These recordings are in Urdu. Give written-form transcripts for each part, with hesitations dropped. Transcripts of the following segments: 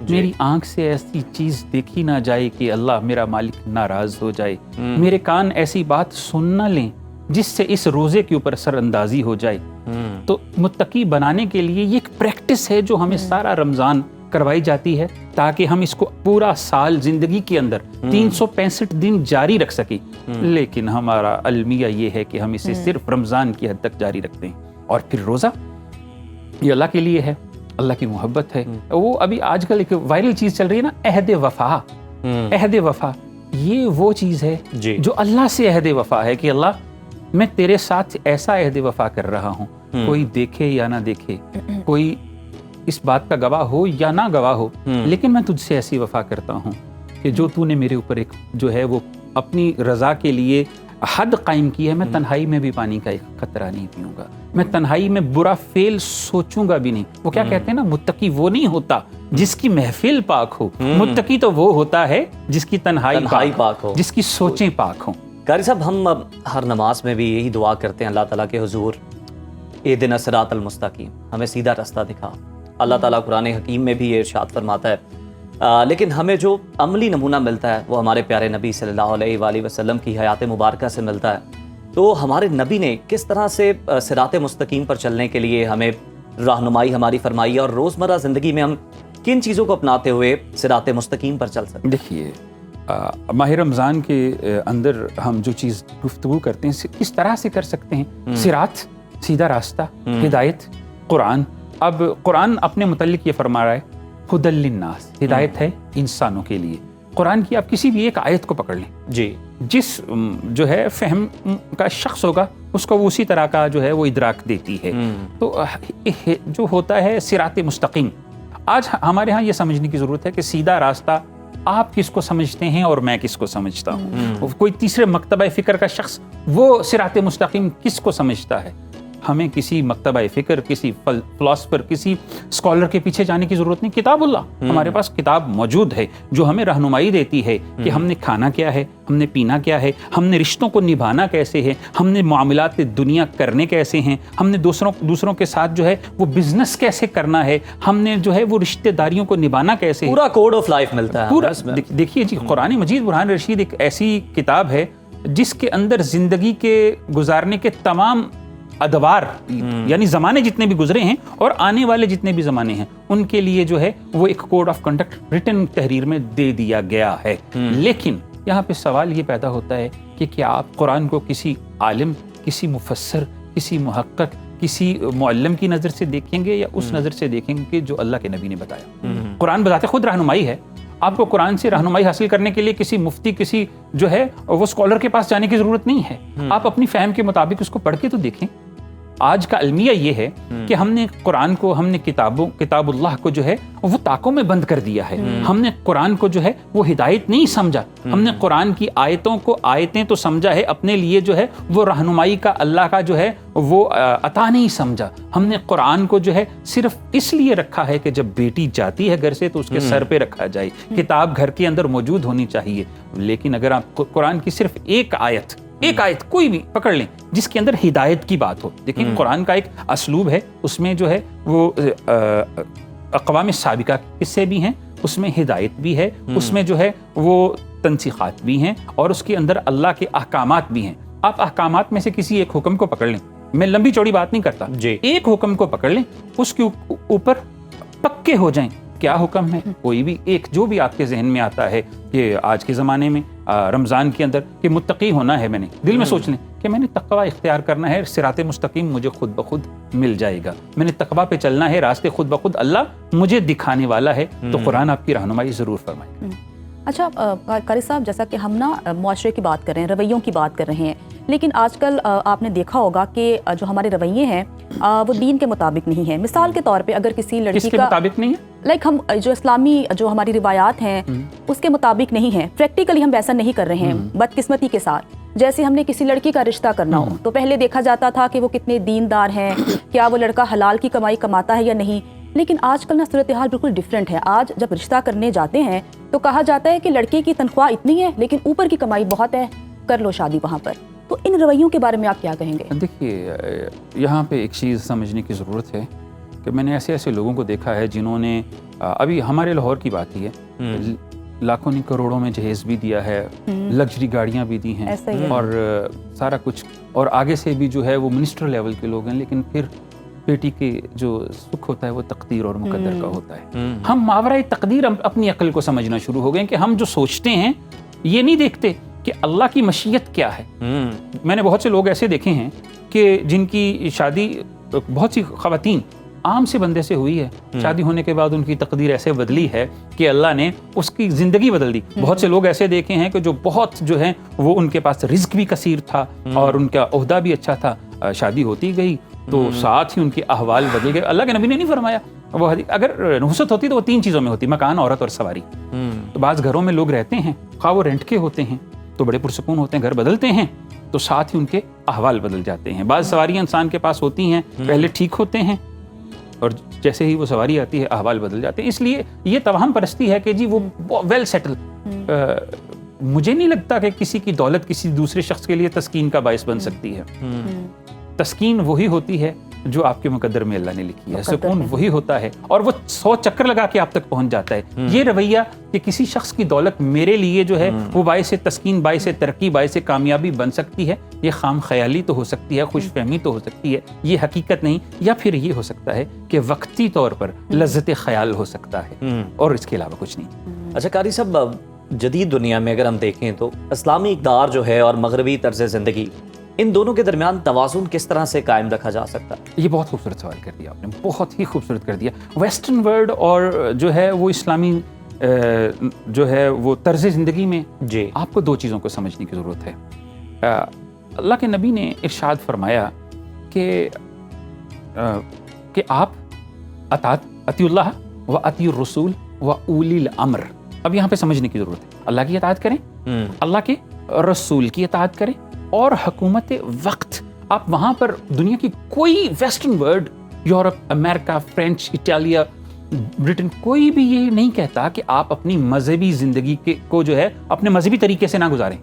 میری آنکھ سے ایسی چیز دیکھی نہ جائے کہ اللہ میرا مالک ناراض ہو جائے، میرے کان ایسی بات سن نہ لیں جس سے اس روزے کے اوپر اثر اندازی ہو جائے۔ تو متقی بنانے کے لیے یہ ایک پریکٹس ہے جو ہمیں سارا رمضان کروائی جاتی ہے تاکہ ہم اس کو پورا سال زندگی کے اندر 365 دن جاری رکھ سکیں۔ لیکن ہمارا المیہ یہ ہے کہ ہم اسے صرف رمضان کی حد تک جاری رکھتے ہیں، اور پھر روزہ یہ اللہ کے لیے ہے، اللہ کی محبت ہے۔ وہ ابھی آج کل ایک وائرل چیز چل رہی ہے نا، عہد وفا۔ عہد وفا یہ وہ چیز ہے جو اللہ سے عہد وفا ہے کہ اللہ میں تیرے ساتھ ایسا عہد وفا کر رہا ہوں، کوئی دیکھے یا نہ دیکھے، کوئی اس بات کا گواہ ہو یا نہ گواہ ہو، لیکن میں تجھ سے ایسی وفا کرتا ہوں کہ جو تو نے میرے اوپر ایک جو ہے وہ اپنی رضا کے لیے حد قائم کی ہے، میں تنہائی میں بھی پانی کا ایک قطرہ نہیں پیوں گا، میں تنہائی میں برا فعل سوچوں گا بھی نہیں۔ وہ کیا کہتے ہیں نا، متقی وہ نہیں ہوتا جس کی محفل پاک ہو، متقی تو وہ ہوتا ہے جس کی تنہائی پاک ہو، جس کی سوچیں پاک ہوں۔ قاری صاحب، ہم ہر نماز میں بھی یہی دعا کرتے ہیں اللہ تعالیٰ کے حضور، اہدنا الصراط المستقیم، ہمیں سیدھا رستہ دکھا۔ اللہ تعالیٰ قرآن حکیم میں بھی یہ ارشاد فرماتا ہے، لیکن ہمیں جو عملی نمونہ ملتا ہے وہ ہمارے پیارے نبی صلی اللہ علیہ وآلہ وسلم کی حیات مبارکہ سے ملتا ہے۔ تو ہمارے نبی نے کس طرح سے صراط مستقیم پر چلنے کے لیے ہمیں رہنمائی ہماری فرمائی ہے، اور روزمرہ زندگی میں ہم کن چیزوں کو اپناتے ہوئے صراط مستقیم پر چل سکتے ہیں؟ دیکھیے، ماہ رمضان کے اندر ہم جو چیز گفتگو کرتے ہیں اس طرح سے کر سکتے ہیں، صراط سیدھا راستہ، ہدایت، قرآن۔ اب قرآن اپنے متعلق یہ فرما رہا ہے ہدی للناس، ہدایت ہے انسانوں کے لیے۔ قرآن کی آپ کسی بھی ایک آیت کو پکڑ لیں، جی، جس جو ہے فہم کا شخص ہوگا اس کو وہ اسی طرح کا جو ہے وہ ادراک دیتی ہے۔ تو جو ہوتا ہے صراط مستقیم، آج ہمارے ہاں یہ سمجھنے کی ضرورت ہے کہ سیدھا راستہ آپ کس کو سمجھتے ہیں اور میں کس کو سمجھتا ہوں۔ کوئی تیسرے مکتبہ فکر کا شخص وہ صراط مستقیم کس کو سمجھتا ہے؟ ہمیں کسی مکتبہ فکر، کسی فلاسفر، کسی اسکالر کے پیچھے جانے کی ضرورت نہیں۔ کتاب اللہ، ہمارے پاس کتاب موجود ہے جو ہمیں رہنمائی دیتی ہے کہ ہم نے کھانا کیا ہے، ہم نے پینا کیا ہے، ہم نے رشتوں کو نبھانا کیسے ہے، ہم نے معاملات دنیا کرنے کیسے ہیں، ہم نے دوسروں کے ساتھ جو ہے وہ بزنس کیسے کرنا ہے، ہم نے جو ہے وہ رشتہ داریوں کو نبھانا کیسے ہے۔ پورا کوڈ آف لائف ملتا ہے پورا۔ دیکھیے جی، قرآن مجید برہان رشید ایک ایسی کتاب ہے جس کے اندر زندگی کے گزارنے کے تمام ادوار، یعنی زمانے جتنے بھی گزرے ہیں اور آنے والے جتنے بھی زمانے ہیں، ان کے لیے جو ہے وہ ایک کوڈ آف کنڈکٹ ریٹن تحریر میں دے دیا گیا ہے۔ لیکن یہاں پہ سوال یہ پیدا ہوتا ہے کہ کیا آپ قرآن کو کسی عالم، کسی مفسر، کسی محقق، کسی معلم کی نظر سے دیکھیں گے یا اس نظر سے دیکھیں گے کہ جو اللہ کے نبی نے بتایا؟ قرآن بذات خود رہنمائی ہے۔ آپ کو قرآن سے رہنمائی حاصل کرنے کے لیے کسی مفتی، کسی جو ہے وہ اسکالر کے پاس جانے کی ضرورت نہیں ہے۔ آپ اپنی فہم کے مطابق اس کو پڑھ کے تو دیکھیں۔ آج کا المیہ یہ ہے کہ ہم نے قرآن کو، ہم نے کتاب اللہ کو جو ہے وہ طاقوں میں بند کر دیا ہے۔ ہم نے قرآن کو جو ہے وہ ہدایت نہیں سمجھا، ہم نے قرآن کی آیتوں کو آیتیں تو سمجھا ہے، اپنے لیے جو ہے وہ رہنمائی کا اللہ کا جو ہے وہ عطا نہیں سمجھا۔ ہم نے قرآن کو جو ہے صرف اس لیے رکھا ہے کہ جب بیٹی جاتی ہے گھر سے تو اس کے سر پہ رکھا جائے، کتاب گھر کے اندر موجود ہونی چاہیے۔ لیکن اگر آپ قرآن کی صرف ایک آیت کوئی بھی پکڑ لیں جس کے اندر ہدایت کی بات ہو، لیکن قرآن کا ایک اسلوب ہے، اس میں جو ہے وہ اقوام سابقہ کے قصے بھی ہیں، اس میں ہدایت بھی ہے، اس میں جو ہے وہ تنسیخات بھی ہیں، اور اس کے اندر اللہ کے احکامات بھی ہیں۔ آپ احکامات میں سے کسی ایک حکم کو پکڑ لیں، میں لمبی چوڑی بات نہیں کرتا، ایک حکم کو پکڑ لیں، اس کے اوپر پکے ہو جائیں۔ کیا حکم ہے؟ کوئی بھی ایک جو بھی آپ کے ذہن میں آتا ہے کہ آج کے زمانے میں رمضان کے اندر کہ متقی ہونا ہے، میں نے دل میں سوچ لیں کہ میں نے تقوی اختیار کرنا ہے، صراط مستقیم مجھے خود بخود مل جائے گا، میں نے تقوی پہ چلنا ہے، راستے خود بخود اللہ مجھے دکھانے والا ہے۔ تو قرآن آپ کی رہنمائی ضرور فرمائے۔ اچھا قاری صاحب، جیسا کہ ہم نا معاشرے کی بات کر رہے ہیں، رویوں کی بات کر رہے ہیں، لیکن آج کل آپ نے دیکھا ہوگا کہ جو ہمارے رویے ہیں وہ دین کے مطابق نہیں ہیں۔ مثال کے طور پہ اگر کسی لڑکی کا مطابق نہیں ہے، ہم جو اسلامی جو ہماری روایات ہیں اس کے مطابق نہیں ہیں، پریکٹیکلی ہم ویسا نہیں کر رہے ہیں، بدقسمتی کے ساتھ۔ جیسے ہم نے کسی لڑکی کا رشتہ کرنا ہو تو پہلے دیکھا جاتا تھا کہ وہ کتنے دیندار ہیں، کیا وہ لڑکا حلال کی کمائی کماتا ہے یا نہیں، لیکن آج کل نا صورتحال بالکل ڈیفرنٹ ہے۔ آج جب رشتہ کرنے جاتے ہیں تو کہا جاتا ہے کہ لڑکے کی تنخواہ اتنی ہے لیکن اوپر کی کمائی بہت ہے، کر لو شادی وہاں پر۔ تو ان رویوں کے بارے میں آپ کیا کہیں گے؟ دیکھیے، یہاں پہ ایک چیز سمجھنے کی ضرورت ہے کہ میں نے ایسے لوگوں کو دیکھا ہے جنہوں نے ابھی ہمارے لاہور کی بات ہی ہے، لاکھوں نہیں کروڑوں میں جہیز بھی دیا ہے، لگژری گاڑیاں بھی دی ہیں، اور سارا کچھ، اور آگے سے بھی جو ہے وہ منسٹر لیول کے لوگ ہیں، لیکن پھر بیٹی کے جو سکھ ہوتا ہے وہ تقدیر اور مقدر کا ہوتا ہے۔ ہم ماورائے تقدیر اپنی عقل کو سمجھنا شروع ہو گئے کہ ہم جو سوچتے ہیں یہ نہیں دیکھتے کہ اللہ کی مشیت کیا ہے۔ میں نے بہت سے لوگ ایسے دیکھے ہیں کہ جن کی شادی، بہت سی خواتین عام سے بندے سے ہوئی ہے، شادی ہونے کے بعد ان کی تقدیر ایسے بدلی ہے کہ اللہ نے اس کی زندگی بدل دی۔ بہت سے لوگ ایسے دیکھے ہیں کہ جو بہت جو ہیں وہ ان کے پاس رزق بھی کثیر تھا اور ان کا عہدہ بھی اچھا تھا، شادی ہوتی گئی تو ساتھ ہی ان کے احوال بدل گئے۔ اللہ کے نبی نے نہیں فرمایا، وہ اگر نحوست ہوتی تو وہ 3 چیزوں میں ہوتی، مکان، عورت اور سواری۔ تو بعض گھروں میں لوگ رہتے ہیں، خواہ وہ رینٹ کے ہوتے ہیں تو بڑے پرسکون ہوتے ہیں، گھر بدلتے ہیں تو ساتھ ہی ان کے احوال بدل جاتے ہیں۔ بعض سواریاں انسان کے پاس ہوتی ہیں، پہلے ٹھیک ہوتے ہیں اور جیسے ہی وہ سواری آتی ہے احوال بدل جاتے ہیں۔ اس لیے یہ توہم پرستی ہے کہ جی وہ ویل سیٹل۔ مجھے نہیں لگتا کہ کسی کی دولت کسی دوسرے شخص کے لیے تسکین کا باعث بن سکتی ہے۔ تسکین وہی ہوتی ہے جو آپ کے مقدر میں اللہ نے لکھی ہے، سکون وہی ہوتا ہے، اور وہ 100 چکر لگا کے آپ تک پہنچ جاتا ہے۔ یہ رویہ کہ کسی شخص کی دولت میرے لیے جو ہے وہ باعث تسکین، باعث ترقی، باعث کامیابی بن سکتی ہے، یہ خام خیالی تو ہو سکتی ہے، خوش فہمی تو ہو سکتی ہے، یہ حقیقت نہیں۔ یا پھر یہ ہو سکتا ہے کہ وقتی طور پر لذت خیال ہو سکتا ہے، اور اس کے علاوہ کچھ نہیں۔ اچھا قاری صاحب، جدید دنیا میں اگر ہم دیکھیں تو اسلامی اقدار جو ہے اور مغربی طرز زندگی، ان دونوں کے درمیان توازن کس طرح سے قائم رکھا جا سکتا ہے؟ یہ بہت خوبصورت سوال کر دیا آپ نے، بہت ہی خوبصورت کر دیا۔ ویسٹرن ورلڈ اور جو ہے وہ اسلامی جو ہے وہ طرز زندگی میں جی آپ کو 2 چیزوں کو سمجھنے کی ضرورت ہے۔ اللہ کے نبی نے ارشاد فرمایا کہ آپ اطیعوا اللہ و اطیعوا الرسول و اولی الامر۔ اب یہاں پہ سمجھنے کی ضرورت ہے، اللہ کی اطاعت کریں، اللہ کے رسول کی اطاعت کریں، اور حکومت وقت۔ آپ وہاں پر دنیا کی کوئی ویسٹرن ورلڈ، یورپ، امریکہ، فرینچ، اٹالیا، برٹن، کوئی بھی یہ نہیں کہتا کہ آپ اپنی مذہبی زندگی کو جو ہے اپنے مذہبی طریقے سے نہ گزاریں۔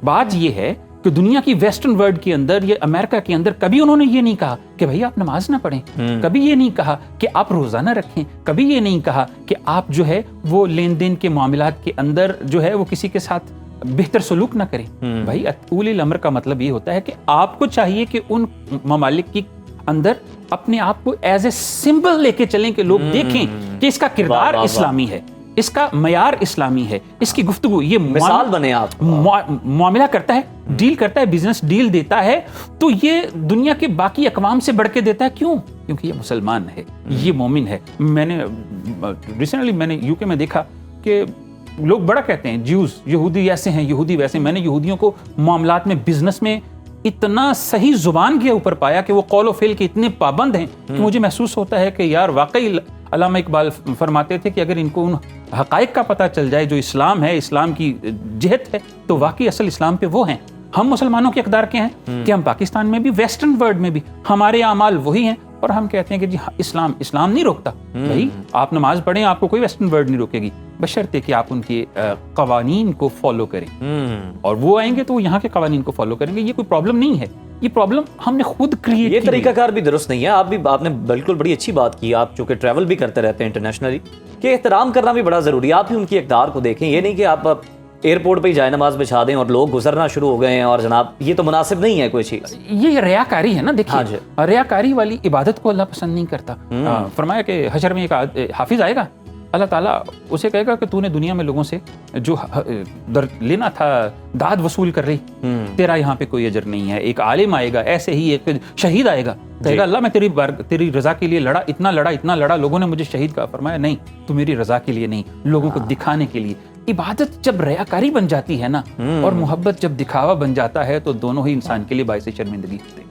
بات یہ ہے کہ دنیا کی ویسٹرن ورلڈ کے اندر یا امریکہ کے اندر کبھی انہوں نے یہ نہیں کہا کہ بھائی آپ نماز نہ پڑھیں، کبھی یہ نہیں کہا کہ آپ روزہ نہ رکھیں، کبھی یہ نہیں کہا کہ آپ جو ہے وہ لین دین کے معاملات کے اندر جو ہے وہ کسی کے ساتھ بہتر سلوک نہ کریں۔ بھائی اولی الامر کا مطلب یہ ہوتا ہے کہ آپ کو چاہیے کہ ان ممالک کی اندر اپنے آپ کو ایز اے سمبل لے کے چلیں کہ لوگ دیکھیں کہ اس کا کردار اسلامی ہے، اس کا معیار اسلامی ہے، اس کی گفتگو یہ مثال بنے، آپ معاملہ کرتا ہے، ڈیل کرتا ہے، بزنس ڈیل دیتا ہے تو یہ دنیا کے باقی اقوام سے بڑھ کے دیتا ہے۔ کیوں؟ کیونکہ یہ مسلمان ہے، یہ مومن ہے۔ میں نے ریسنٹلی میں نے یو کے میں دیکھا کہ لوگ بڑا کہتے ہیں جیوز، یہودی ایسے ہیں، یہودی ویسے۔ میں نے یہودیوں کو معاملات میں، بزنس میں اتنا صحیح زبان کے اوپر پایا کہ وہ قول و فعل کے اتنے پابند ہیں کہ مجھے محسوس ہوتا ہے کہ یار واقعی علامہ اقبال فرماتے تھے کہ اگر ان کو ان حقائق کا پتہ چل جائے جو اسلام ہے، اسلام کی جہت ہے، تو واقعی اصل اسلام پہ وہ ہیں۔ ہم مسلمانوں کے اقدار کے ہیں کہ ہم پاکستان میں بھی، ویسٹرن ورلڈ میں بھی ہمارے اعمال وہی ہیں، اور ہم کہتے ہیں کہ جی اسلام نہیں روکتا۔ بھائی آپ نماز پڑھیں، آپ کو کوئی ویسٹرن ورلڈ نہیں روکے گی، بشرطے کہ آپ ان کے قوانین کو فالو کریں، اور وہ آئیں گے تو وہ یہاں کے قوانین کو فالو کریں گے۔ یہ کوئی پرابلم نہیں ہے، یہ پرابلم ہم نے خود کریٹ کی۔ یہ طریقہ کار بھی درست نہیں ہے۔ آپ نے بالکل بڑی اچھی بات کی، آپ چونکہ ٹریول بھی کرتے رہتے ہیں انٹرنیشنلی، کہ احترام کرنا بھی بڑا ضروری ہے۔ آپ بھی ان کی اقدار کو دیکھیں، یہ نہیں کہ آپ ایئرپورٹ پہ ہی جائے نماز بچھا دیں اور لوگ گزرنا شروع ہو گئے ہیں، اور جناب یہ تو مناسب نہیں ہے کوئی چیز۔ یہ ریاکاری ہے نا، دیکھیے ریاکاری والی عبادت کو اللہ پسند نہیں کرتا۔ فرمایا کہ حشر میں ایک حافظ آئے گا، اللہ تعالیٰ اسے کہے گا کہ تو نے دنیا میں لوگوں سے جو لینا تھا داد وصول کر رہی، تیرا یہاں پہ کوئی اجر نہیں ہے۔ ایک عالم آئے گا، ایسے ہی ایک شہید آئے گا، کہے گا اللہ میں تیری رضا کے لیے لڑا، اتنا لڑا، لوگوں نے مجھے شہید کہا۔ فرمایا نہیں، تو میری رضا کے لیے نہیں، لوگوں کو دکھانے کے لیے۔ عبادت جب ریاکاری بن جاتی ہے نا، اور محبت جب دکھاوا بن جاتا ہے، تو دونوں ہی انسان کے لیے باعث شرمندگی ہوتے ہیں۔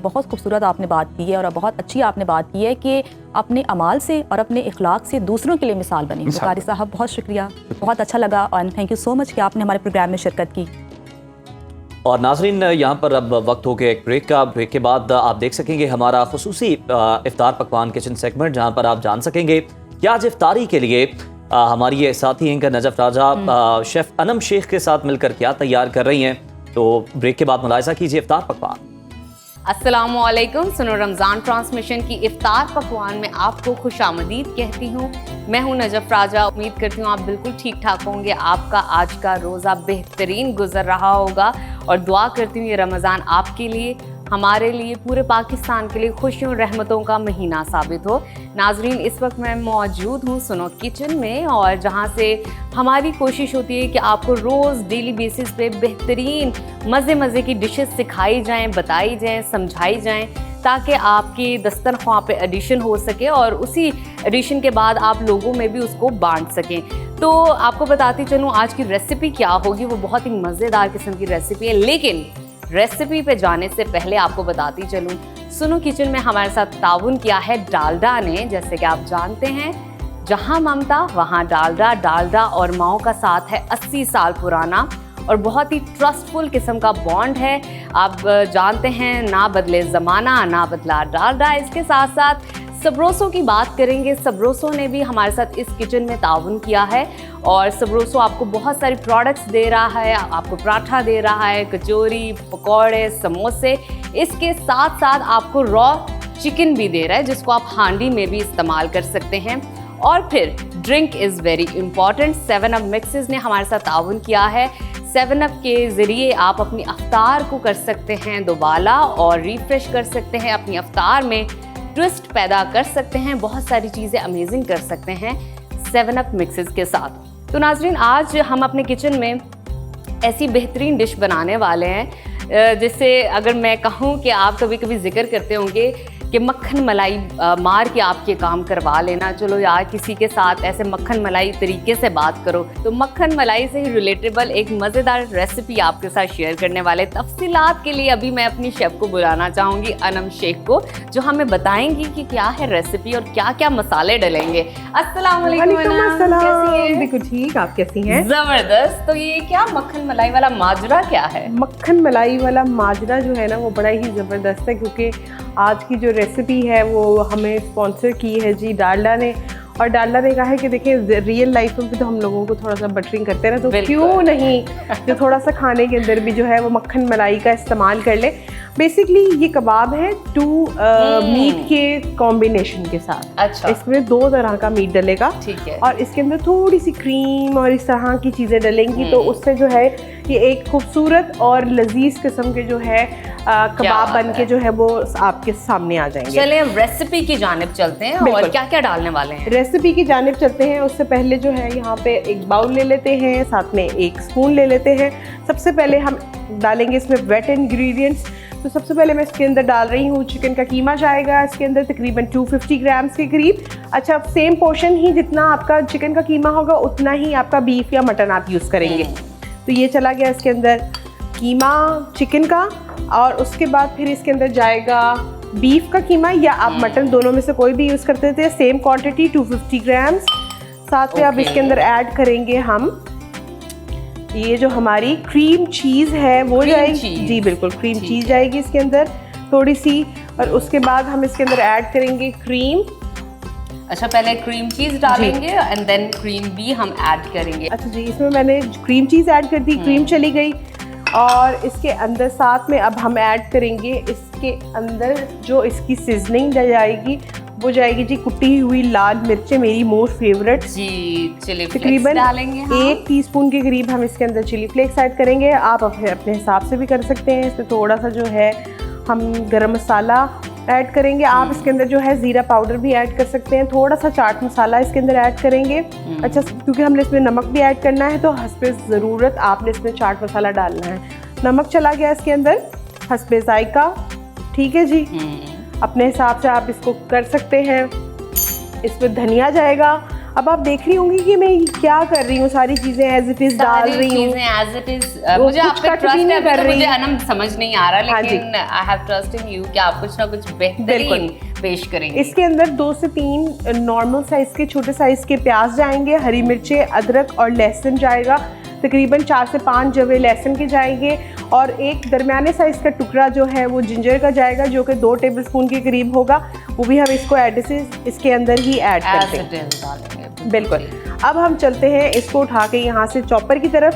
بہت خوبصورت آپ نے بات کی ہے، اور بہت اچھی آپ نے بات کی ہے کہ اپنے اعمال سے اور اپنے اخلاق سے دوسروں کے لیے مثال بنیں۔ قاری صاحب بہت شکریہ، بہت اچھا لگا، اور تھینک یو سو مچ کہ آپ نے ہمارے پروگرام میں شرکت کی۔ اور ناظرین، یہاں پر اب وقت ہو گیا ایک بریک کا۔ بریک کے بعد آپ دیکھ سکیں گے ہمارا خصوصی افطار پکوان کچن سیگمنٹ، جہاں پر آپ جان سکیں گے کہ آج افطاری کے لیے ہماری یہ ساتھی اینکر نجف راجہ شیف انم شیخ کے ساتھ مل کر کیا تیار کر رہی ہیں۔ تو بریک کے بعد ملاحظہ کیجیے افطار پکوان۔ السلام علیکم. سنو رمضان ٹرانسمیشن کی افطار پکوان میں آپ کو خوش آمدید کہتی ہوں. میں ہوں نجف راجہ. امید کرتی ہوں آپ بالکل ٹھیک ٹھاک ہوں گے. آپ کا آج کا روزہ بہترین گزر رہا ہوگا اور دعا کرتی ہوں یہ رمضان آپ کے لیے, ہمارے لیے, پورے پاکستان کے لیے خوشیوں رحمتوں کا مہینہ ثابت ہو. ناظرین, اس وقت میں موجود ہوں سنو کچن میں, اور جہاں سے ہماری کوشش ہوتی ہے کہ آپ کو روز ڈیلی بیسس پہ بہترین مزے کی ڈشز سکھائی جائیں, بتائی جائیں, سمجھائی جائیں, تاکہ آپ کی دسترخواں پہ ایڈیشن ہو سکے اور اسی ایڈیشن کے بعد آپ لوگوں میں بھی اس کو بانٹ سکیں. تو آپ کو بتاتی چلوں آج کی ریسیپی کیا ہوگی. وہ بہت ہی مزیدار قسم کی ریسیپی ہے, لیکن ریسیپی پہ جانے سے پہلے آپ کو بتاتی چلوں سنو کچن میں ہمارے ساتھ تعاون کیا ہے ڈالڈا نے. جیسے کہ آپ جانتے ہیں جہاں ممتا وہاں ڈالڈا. ڈالڈا اور ماؤں کا ساتھ ہے 80 سال پرانا اور بہت ہی ٹرسٹفل قسم کا بانڈ ہے. آپ جانتے ہیں نہ بدلے زمانہ نہ بدلا ڈالڈا. اس کے ساتھ ساتھ سبروسو کی بات کریں گے. سبروسو نے بھی ہمارے ساتھ اس کچن میں تعاون کیا ہے اور سبروسو آپ کو بہت ساری پروڈکٹس دے رہا ہے. آپ کو پراٹھا دے رہا ہے, کچوری, پکوڑے, سموسے. اس کے ساتھ ساتھ آپ کو را چکن بھی دے رہا ہے جس کو آپ ہانڈی میں بھی استعمال کر سکتے ہیں. اور پھر drink is very important. 7 up mixes نے ہمارے ساتھ تعاون کیا ہے. 7 اپ کے ذریعے آپ اپنی افطار کو کر سکتے ہیں دوبالا اور ریفریش کر سکتے ہیں, اپنی افطار میں ٹوسٹ پیدا کر سکتے ہیں, بہت ساری چیزیں امیزنگ کر سکتے ہیں 7 اپ مکسز کے ساتھ. تو ناظرین, آج ہم اپنے کچن میں ایسی بہترین ڈش بنانے والے ہیں جس سے اگر میں کہوں کہ آپ کبھی کبھی ذکر کرتے ہوں گے کہ مکھن ملائی مار کے آپ کے کام کروا لینا, چلو یار کسی کے ساتھ ایسے مکھن ملائی طریقے سے بات کرو. تو مکھن ملائی سے ہی ریلیٹیبل ایک مزیدار ریسیپی آپ کے ساتھ شیئر کرنے والے. تفصیلات کے لیے ابھی میں اپنی شیف کو بلانا چاہوں گی, انم شیخ کو, جو ہمیں بتائیں گی کہ کیا ہے ریسیپی اور کیا کیا مسالے ڈلیں گے. السلام علیکم انم, کیسی ہیں؟ بالکل ٹھیک, آپ کیسی ہیں؟ زبردست. تو یہ کیا مکھن ملائی والا ماجرا کیا ہے؟ مکھن ملائی والا ماجرا جو ہے نا وہ بڑا ہی زبردست ہے, کیونکہ آج کی جو ریسیپی ہے وہ ہمیں اسپانسر کی ہے جی ڈالڈا نے. اور ڈالڈا نے کہا ہے کہ دیکھیں ریئل لائف میں بھی تو ہم لوگوں کو تھوڑا سا بٹرنگ کرتے ہیں نا, تو کیوں نہیں جو تھوڑا سا کھانے کے اندر بھی جو ہے وہ مکھن ملائی کا استعمال کر لیں. بیسکلی یہ کباب ہے 2 میٹ کے کمبینیشن کے ساتھ. اچھا, اس میں 2 طرح کا میٹ ڈلے گا, ٹھیک ہے, اور اس کے اندر تھوڑی سی کریم اور اس طرح کی چیزیں ڈلیں گی, تو اس سے جو ہے یہ ایک خوبصورت اور لذیذ قسم کے جو ہے کباب بن کے جو ہے وہ آپ کے سامنے آ جائیں گے. چلیں ریسیپی کی جانب چلتے ہیں اور کیا کیا ڈالنے والے ہیں. ریسیپی کی جانب چلتے ہیں. اس سے پہلے جو ہے یہاں پہ ایک باؤل لے لیتے ہیں, ساتھ میں 1 اسپون لے لیتے ہیں. سب سے پہلے ہم ڈالیں گے اس میں ویٹ انگریڈینٹس. تو سب سے پہلے میں اس کے اندر ڈال رہی ہوں چکن کا قیمہ جائے گا اس کے اندر تقریباً 250 گرامز کے قریب. اچھا, سیم پورشن ہی جتنا آپ کا چکن کا قیمہ ہوگا اتنا ہی آپ کا بیف یا مٹن آپ یوز کریں گے. تو یہ چلا گیا اس کے اندر قیمہ چکن کا, اور اس کے بعد پھر اس کے اندر جائے گا بیف کا قیمہ یا آپ مٹن, دونوں میں سے کوئی بھی یوز کرتے تھے. Same quantity 250 grams. ساتھ میں اب اس کے اندر ایڈ کریں گے ہم یہ جو ہماری کریم چیز ہے وہ جائے گی. جی بالکل, کریم چیز جائے گی اس کے اندر تھوڑی سی, اور اس کے بعد ہم اس کے اندر ایڈ کریں گے کریم. اچھا, پہلے کریم چیز ڈالیں گے اینڈ دین کریم بھی ہم ایڈ کریں گے. اچھا جی, اس میں نے کریم چیز ایڈ کر دی, کریم چلی گئی, اور اس کے اندر ساتھ میں اب ہم ایڈ کریں گے اس کے اندر جو اس کی سیزننگ جائے گی وہ جائے گی جی کٹی ہوئی لال مرچیں, میری موسٹ فیوریٹ. جی, چلی تقریباً ڈالیں گے 1 ٹی اسپون کے قریب ہم اس کے اندر چلی فلیکس ایڈ کریں گے. آپ اپنے حساب سے بھی کر سکتے ہیں. اس میں تھوڑا سا جو ہے ہم گرم مسالہ ایڈ کریں گے. آپ اس کے اندر جو ہے زیرہ پاؤڈر بھی ایڈ کر سکتے ہیں. تھوڑا سا چاٹ مسالہ اس کے اندر ایڈ کریں گے. اچھا, کیونکہ ہم نے اس میں نمک بھی ایڈ کرنا ہے تو حسب ضرورت آپ نے اس میں چاٹ مسالہ ڈالنا ہے. نمک چلا گیا اس کے اندر حسب ذائقہ. ٹھیک ہے جی, اپنے حساب سے آپ اس کو کر سکتے ہیں. اس میں دھنیا جائے گا. اب آپ دیکھ رہی ہوں گی کہ میں کیا کر رہی ہوں, ساری چیزیں ایز اٹ از ڈال رہی ہوں. ایز اٹ از مجھے آپ پہ ٹرسٹ ہے, ابھی تو مجھے انم سمجھ نہیں آ رہا, لیکن I have trust in you کہ آپ کچھ نہ کچھ بہترین پیش کریں گے. اس کے اندر 2 سے 3 نارمل سائز کے چھوٹے سائز کے پیاز جائیں گے, ہری مرچیں, ادرک اور لہسن جائے گا. تقریباً 4 سے 5 جوے لہسن کے جائیں گے, اور ایک درمیانے سائز کا ٹکڑا جو ہے وہ جنجر کا جائے گا جو کہ 2 ٹیبل اسپون کے قریب ہوگا. وہ بھی ہم اس کو اس کے اندر ہی ایڈ کرتے ہیں. بالکل. اب ہم چلتے ہیں اس کو اٹھا کے یہاں سے چاپر کی طرف,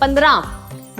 15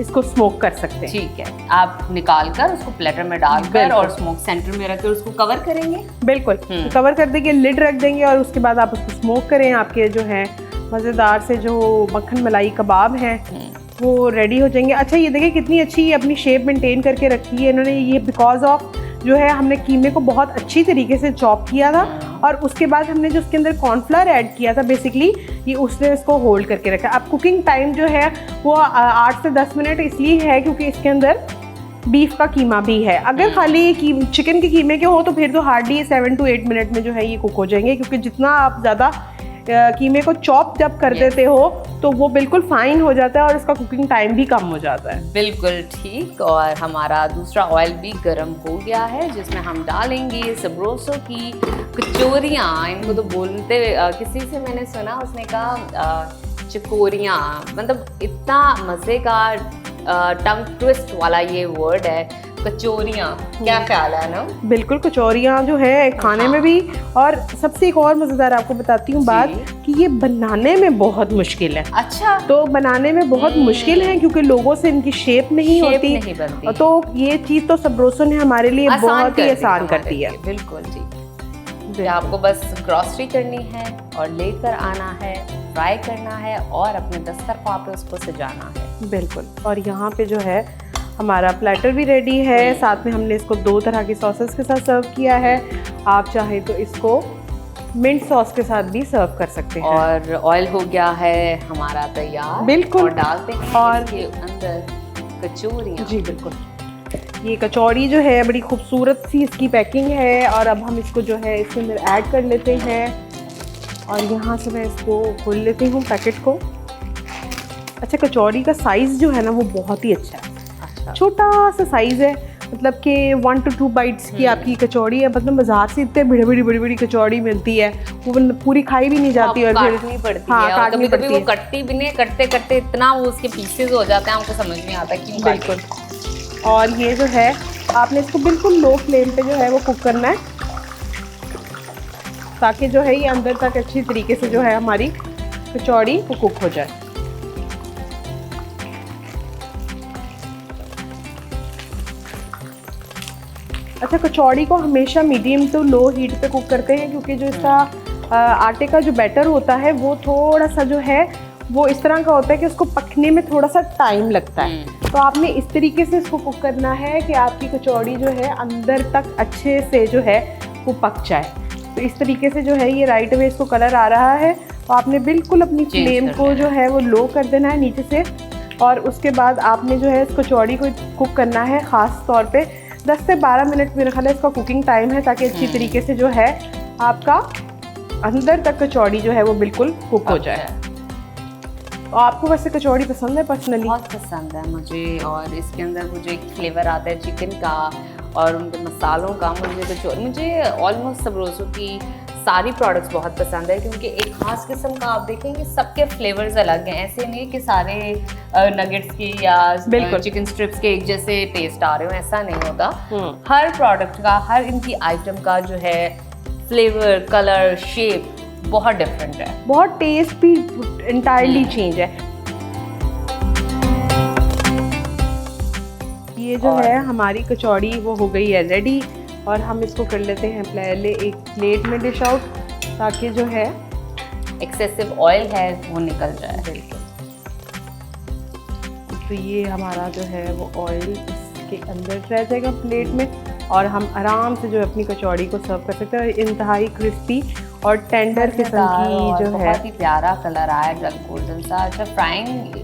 اس کو اسموک کر سکتے ہیں. ٹھیک ہے, آپ نکال کر اس کو پلیٹر میں ڈال کر اور اسموک سینٹر میں رکھ کر اس کو کور کریں گے. بالکل کور کر دیں گے, لڈ رکھ دیں گے اور اس کے بعد آپ اس کو اسموک کریں. آپ کے جو ہے مزیدار سے جو مکھن ملائی کباب ہیں وہ ریڈی ہو جائیں گے. اچھا یہ دیکھیں کتنی اچھی اپنی شیپ مینٹین کر کے رکھی ہے انہوں نے. یہ بیکاز آف جو ہے ہم نے قیمے کو بہت اچھی طریقے سے چاپ کیا تھا اور اس کے بعد ہم نے جو اس کے اندر کارن فلاور ایڈ کیا تھا بیسکلی یہ اس نے اس کو ہولڈ کر کے رکھا. اب کوکنگ ٹائم جو ہے وہ 8 سے 10 منٹ اس لیے ہے کیونکہ اس کے اندر بیف کا قیمہ بھی ہے. اگر خالی چکن کے قیمے کے ہو تو پھر تو ہارڈلی 7 to 8 منٹ میں جو ہے یہ کوک ہو جائیں گے, کیونکہ جتنا آپ زیادہ قیمے کو چاپ جب کر دیتے ہو تو وہ بالکل فائن ہو جاتا ہے اور اس کا کوکنگ ٹائم بھی کم ہو جاتا ہے. بالکل ٹھیک. اور ہمارا دوسرا آئل بھی گرم ہو گیا ہے جس میں ہم ڈالیں گے سبروسو کی کچوریاں. ان کو تو بولتے کسی سے میں نے سنا اس نے کہا چکوریاں, مطلب اتنا مزے کا ٹنگ ٹوسٹ والا یہ ورڈ ہے کچوریاں. کیا خیال ہے نا؟ بالکل کچوریاں جو ہے کھانے میں بھی, اور سب سے ایک اور مزیدار آپ کو بتاتی ہوں بات کہ یہ بنانے میں بہت مشکل ہے. اچھا, تو بنانے میں بہت مشکل ہے کیونکہ لوگوں سے ان کی شیپ نہیں ہوتی, تو یہ چیز تو سبروسو نے ہمارے لیے بہت ہی آسان کر دی ہے. بالکل جی, آپ کو بس گروسری کرنی ہے اور لے کر آنا ہے, فرائی کرنا ہے اور اپنے دسترخوان پہ اس کو سجانا ہے. بالکل. اور یہاں پہ جو ہے ہمارا پلیٹر بھی ریڈی ہے. ساتھ میں ہم نے اس کو 2 طرح کی ساسز کے ساتھ سرو کیا ہے. آپ چاہیں تو اس کو منٹ ساس کے ساتھ بھی سرو کر سکتے ہیں. اور آئل ہو گیا ہے ہمارا تیار. بالکل. اور ڈالتے ہیں اور اس کے اندر کچوریاں. جی بالکل. یہ کچوڑی جو ہے بڑی خوبصورت سی اس کی پیکنگ ہے اور اب ہم اس کو جو ہے اس کے اندر ایڈ کر لیتے ہیں. اور یہاں سے میں اس کو کھول لیتی ہوں پیکٹ کو. اچھا کچوڑی کا سائز جو ہے نا وہ بہت ہی اچھا ہے, چھوٹا سا سائز ہے, مطلب کہ 1 to 2 bites کی آپ کی کچوڑی ہے. مطلب بازار سے اتنے بڑی کچوڑی ملتی ہے وہ پوری کھائی بھی نہیں جاتی اور کاٹنی پڑتی ہے. ہاں کبھی کبھی وہ کٹتی بھی نہیں, کرتے اتنا وہ اس کے پیسز ہو جاتے ہیں ہم کو سمجھ نہیں آتا کیوں. بالکل. اور یہ جو ہے آپ نے اس کو بالکل لو فلیم پہ جو ہے وہ کوک کرنا ہے تاکہ جو ہے یہ اندر تک اچھی طریقے سے جو ہے ہماری کچوڑی وہ کوک ہو جائے. اچھا کچوڑی کو ہمیشہ میڈیم ٹو لو ہیٹ پہ کوک کرتے ہیں کیونکہ جو اس کا آٹے کا جو بیٹر ہوتا ہے وہ تھوڑا سا جو ہے وہ اس طرح کا ہوتا ہے کہ اس کو پکنے میں تھوڑا سا ٹائم لگتا ہے. تو آپ نے اس طریقے سے اس کو کوک کرنا ہے کہ آپ کی کچوڑی جو ہے اندر تک اچھے سے جو ہے وہ پک جائے. تو اس طریقے سے جو ہے یہ رائٹ وے اس کو کلر آ رہا ہے. تو آپ نے بالکل اپنی فلیم کو جو ہے وہ لو کر دینا ہے نیچے سے, اور اس کے بعد آپ نے جو ہے اس کچوڑی کو کوک کرنا ہے خاص طور پہ 10 سے 12 منٹ میرا خیال ہے اس کا کوکنگ ٹائم ہے تاکہ اچھی طریقے سے جو ہے آپ کا اندر تک کچوڑی جو ہے وہ بالکل کوک ہو جائے. آپ کو ویسے کچوڑی پسند ہے؟ پرسنلی بہت پسند ہے مجھے, اور اس کے اندر مجھے ایک فلیور آتا ہے چکن کا اور ان کے مسالوں کا. مجھے آلموسٹ سبروسو کی ساری پروڈکٹس بہت پسند ہے کیونکہ ایک خاص قسم کا آپ دیکھیں گے سب کے فلیورز الگ ہیں. ایسے نہیں کہ سارے نگیٹس کی یا چکن اسٹرپس کے ایک جیسے ٹیسٹ آ رہے ہوں, ایسا نہیں ہوتا. ہر پروڈکٹ کا, ہر ان کی آئٹم کا جو ہے فلیور, کلر, شیپ بہت ڈفرینٹ ہے, بہت ٹیسٹ بھی انٹائرلی چینج ہے. یہ جو ہے ہماری کچوڑی وہ ہو گئی ہے ریڈی, اور ہم اس کو کر لیتے ہیں پہلے ایک پلیٹ میں ڈش آؤٹ تاکہ جو ہے ایکسیسو آئل ہے وہ نکل جائے. بالکل. تو یہ ہمارا جو ہے وہ آئل اس کے اندر رہ جائے گا پلیٹ میں, اور ہم آرام سے جو اپنی کچوڑی کو سرو کر سکتے ہیں. انتہائی کرسپی اور ٹینڈر قسم کی جو ہے, بہت ہی پیارا کلر آیا ہے گولڈن سا. اچھا فرائنگ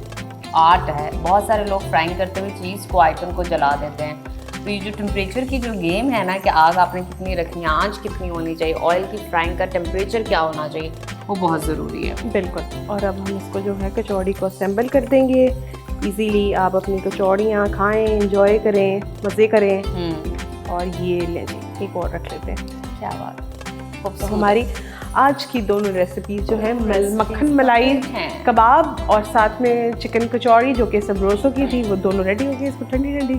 آرٹ ہے, بہت سارے لوگ فرائنگ کرتے ہوئے چیز کو, آئٹم کو جلا دیتے ہیں. تو یہ جو ٹمپریچر کی جو گیم ہے نا کہ آگ آپ نے کتنی رکھنی ہے, آنچ کتنی ہونی چاہیے, آئل کی فرائنگ کا ٹمپریچر کیا ہونا چاہیے, وہ بہت ضروری ہے. بالکل. اور اب ہم اس کو جو ہے کچوڑی کو اسمبل کر دیں گے ایزیلی. آپ اپنی کچوڑیاں کھائیں, انجوائے کریں, مزے کریں. اور یہ لیں جی ایک اور رکھ لیتے ہیں. کیا بات. تو ہماری آج کی دونوں ریسیپیز جو ہیں مکھن ملائی کباب اور ساتھ میں چکن کچوڑی جو کہ سبروسو کی تھی, وہ دونوں ریڈی ہو گئی. اس کو ٹھنڈی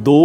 2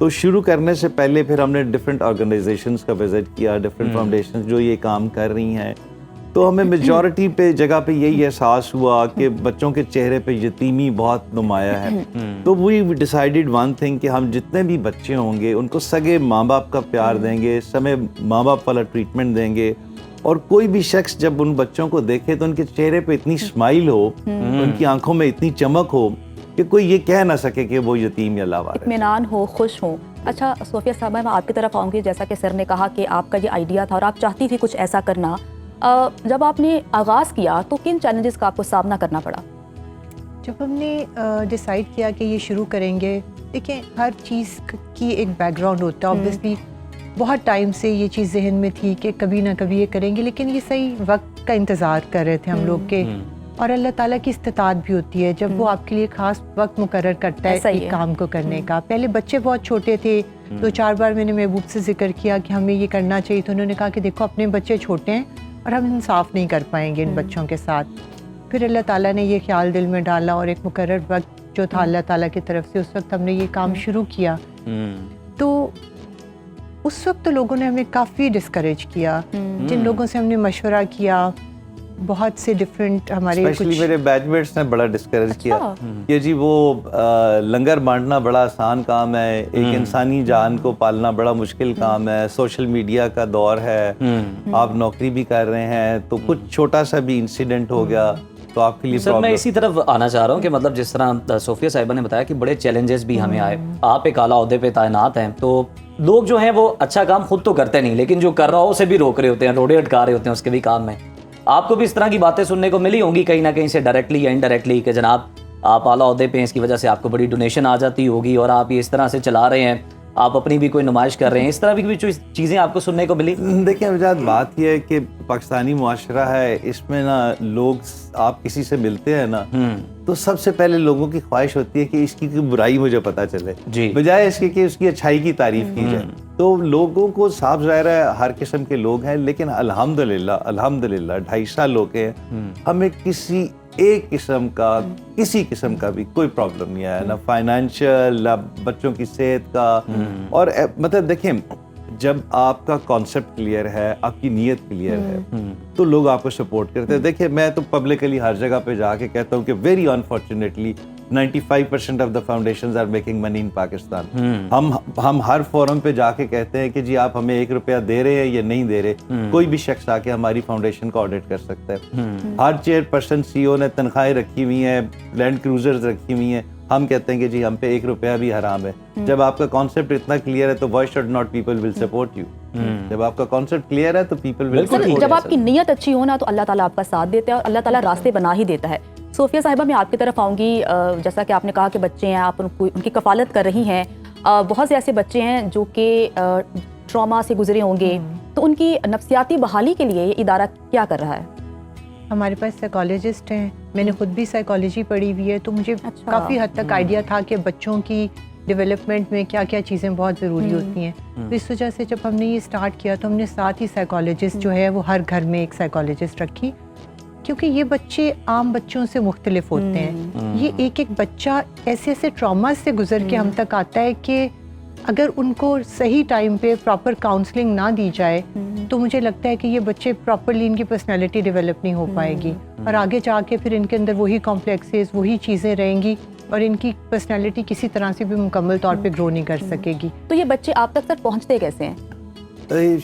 تو شروع کرنے سے پہلے پھر ہم نے ڈفرینٹ آرگنائزیشنس کا وزٹ کیا, ڈفرینٹ فاؤنڈیشنز جو یہ کام کر رہی ہیں, تو ہمیں میجورٹی پہ جگہ پہ یہی احساس ہوا کہ بچوں کے چہرے پہ یتیمی بہت نمایاں ہے. تو وی ڈیسائیڈڈ ون تھنگ کہ ہم جتنے بھی بچے ہوں گے ان کو سگے ماں باپ کا پیار دیں گے, سمے ماں باپ والا ٹریٹمنٹ دیں گے, اور کوئی بھی شخص جب ان بچوں کو دیکھے تو ان کے چہرے پہ اتنی اسمائل ہو, ان کی آنکھوں میں اتنی چمک ہو کہ کوئی یہ کہہ نہ سکے کہ وہ یتیم یا لاوارث, اطمینان ہو, خوش ہوں. اچھا صوفیہ صاحبہ, میں آپ کی طرف آؤں گی. جیسا کہ سر نے کہا کہ آپ کا یہ آئیڈیا تھا اور آپ چاہتی تھی کچھ ایسا کرنا, جب آپ نے آغاز کیا تو کن چیلنجز کا آپ کو سامنا کرنا پڑا؟ جب ہم نے ڈیسائیڈ کیا کہ یہ شروع کریں گے, دیکھیں ہر چیز کی ایک بیک گراؤنڈ ہوتا ہے. اوبویسلی بہت ٹائم سے یہ چیز ذہن میں تھی کہ کبھی نہ کبھی یہ کریں گے, لیکن یہ صحیح وقت کا انتظار کر رہے تھے ہم لوگ کے, اور اللہ تعالیٰ کی استطاعت بھی ہوتی ہے جب وہ آپ کے لیے خاص وقت مقرر کرتا ہے ایک کام کو کرنے کا. پہلے بچے بہت چھوٹے تھے, 2-4 بار میں نے محبوب سے ذکر کیا کہ ہمیں یہ کرنا چاہیے, تو انہوں نے کہا کہ دیکھو اپنے بچے چھوٹے ہیں اور ہم انصاف نہیں کر پائیں گے ان بچوں کے ساتھ. پھر اللہ تعالیٰ نے یہ خیال دل میں ڈالا اور ایک مقرر وقت جو تھا اللہ تعالیٰ کی طرف سے, اس وقت ہم نے یہ کام شروع کیا. تو اس وقت تو لوگوں نے ہمیں کافی ڈسکریج کیا, جن لوگوں سے ہم نے مشورہ کیا, بہت سے ڈفرینٹ ہمارے اسپیشلی میرے بیچ میٹس نے بڑا ڈسکریج کیا کہ جی وہ لنگر بانٹنا بڑا آسان کام ہے, ایک انسانی جان کو پالنا بڑا مشکل کام ہے, سوشل میڈیا کا دور ہے, آپ نوکری بھی کر رہے ہیں, تو کچھ چھوٹا سا بھی انسیڈنٹ ہو گیا تو آپ کے لیے سر میں اسی طرف آنا چاہ رہا ہوں کہ مطلب جس طرح صوفیہ صاحبہ نے بتایا کہ بڑے چیلنجز بھی ہمیں آئے, آپ ایک اعلیٰ عہدے پہ تعینات ہیں, تو لوگ جو ہیں وہ اچھا کام خود تو کرتے نہیں, لیکن جو کر رہا ہو اسے بھی روک رہے ہوتے ہیں, روڑے اٹکا رہے ہوتے ہیں اس کے بھی کام میں. آپ کو بھی اس طرح کی باتیں سننے کو ملی ہوں گی کہیں نہ کہیں سے, ڈائریکٹلی یا انڈائریکٹلی, کہ جناب آپ اعلیٰ عہدے پہ اس کی وجہ سے آپ کو بڑی ڈونیشن آ جاتی ہوگی اور آپ یہ اس طرح سے چلا رہے ہیں, آپ اپنی بھی کوئی نمائش کر رہے ہیں, اس طرح بھی چیزیں آپ کو سننے کو ملی؟ دیکھیں امجاد, بات یہ ہے کہ پاکستانی معاشرہ ہے, اس میں نا لوگ آپ کسی سے ملتے ہیں نا تو سب سے پہلے لوگوں کی خواہش ہوتی ہے کہ اس کی برائی مجھے پتہ چلے, بجائے اس کے کہ اس کی اچھائی کی تعریف کی جائے. تو لوگوں کو صاف ظاہر ہے ہر قسم کے لوگ ہیں, لیکن الحمدللہ 2.5 سال ہو گئے ہمیں کسی ایک قسم کا کسی قسم کا بھی کوئی پرابلم نہیں آیا, نہ فائنینشیل نہ بچوں کی صحت کا. اور مطلب دیکھیں جب آپ کا کانسیپٹ کلیئر ہے, آپ کی نیت کلیئر ہے, تو لوگ آپ کو سپورٹ کرتے ہیں. دیکھیں میں تو پبلکلی ہر جگہ پہ جا کے کہتا ہوں کہ very unfortunately 95% of the foundations are making money in Pakistan. ہم ہر فورم پہ جا کے کہتے ہیں کہ جی آپ ہمیں 1 روپیہ دے رہے ہیں یا نہیں دے رہے, کوئی بھی شخص آ کے ہماری فاؤنڈیشن کو آڈٹ کر سکتا ہے. ہر چیئرپرسن CEO نے تنخواہیں رکھی ہوئی ہیں, لینڈ کروزرز رکھی ہوئی ہیں, ہم کہتے ہیں کہ جی ہم پہ 1 روپیہ بھی حرام ہے. جب آپ کا کانسیپٹ اتنا کلیئر ہے تو why should not people will support you. جب آپ کا کانسیپٹ کلیئر ہے تو پیپل ول سپورٹ. جب آپ کی نیت اچھی ہو نا تو اللہ تعالیٰ آپ کا ساتھ دیتا ہے اور اللہ تعالیٰ راستے بنا ہی دیتا ہے. صوفیہ صاحبہ میں آپ کی طرف آؤں گی. جیسا کہ آپ نے کہا کہ بچے ہیں, آپ ان کی کفالت کر رہی ہیں, بہت سے ایسے بچے ہیں جو کہ ٹراما سے گزرے ہوں گے, تو ان کی نفسیاتی بحالی کے لیے یہ ادارہ کیا کر رہا ہے؟ ہمارے پاس سائیکالوجسٹ ہیں, میں نے خود بھی سائیکالوجی پڑھی ہوئی ہے, تو مجھے کافی حد تک آئیڈیا تھا کہ بچوں کی ڈیولپمنٹ میں کیا کیا چیزیں بہت ضروری ہوتی ہیں. تو اس وجہ سے جب ہم نے یہ اسٹارٹ کیا تو ہم نے ساتھ ہی سائیکالوجسٹ جو ہے وہ ہر گھر میں ایک سائیکالوجسٹ رکھی, کیونکہ یہ بچے عام بچوں سے مختلف ہوتے ہیں. یہ ایک بچہ ایسے ایسے ٹراماز سے گزر کے ہم تک آتا ہے کہ اگر ان کو صحیح ٹائم پہ پراپر کاؤنسلنگ نہ دی جائے تو مجھے لگتا ہے کہ یہ بچے پراپرلی ان کی پرسنالٹی ڈیولپ نہیں ہو پائے گی, اور آگے جا کے پھر ان کے اندر وہی کمپلیکسز وہی چیزیں رہیں گی اور ان کی پرسنالٹی کسی طرح سے بھی مکمل طور پہ گرو نہیں کر سکے گی. تو یہ بچے آپ تک سر پہنچتے کیسے ہیں؟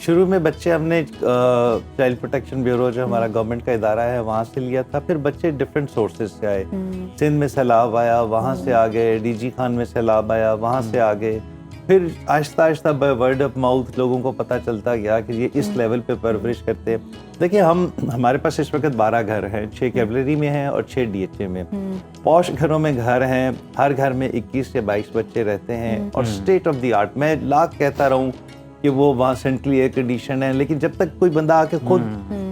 شروع میں بچے ہم نے چائلڈ پروٹیکشن بیورو جو ہمارا گورنمنٹ کا ادارہ ہے وہاں سے لیا تھا. پھر بچے ڈفرینٹ سورسز سے آئے, سندھ میں سیلاب آیا وہاں سے آ گئے, DG خان میں سیلاب آیا وہاں سے آ گئے. پھر آہستہ آہستہ ورڈ آف ماؤتھ لوگوں کو پتہ چلتا گیا کہ یہ اس لیول پہ پرورش کرتے ہیں. دیکھیں ہمارے پاس اس وقت 12 گھر ہیں, 6 کیولری میں ہیں اور 6 DHA میں. پوش گھروں میں گھر ہیں, ہر گھر میں 21 سے 22 بچے رہتے ہیں, اور اسٹیٹ آف دی آرٹ. میں لاکھ کہتا رہوں کہ وہ وہاں سینٹرلی ایئر کنڈیشن ہے, لیکن جب تک کوئی بندہ آ کے خود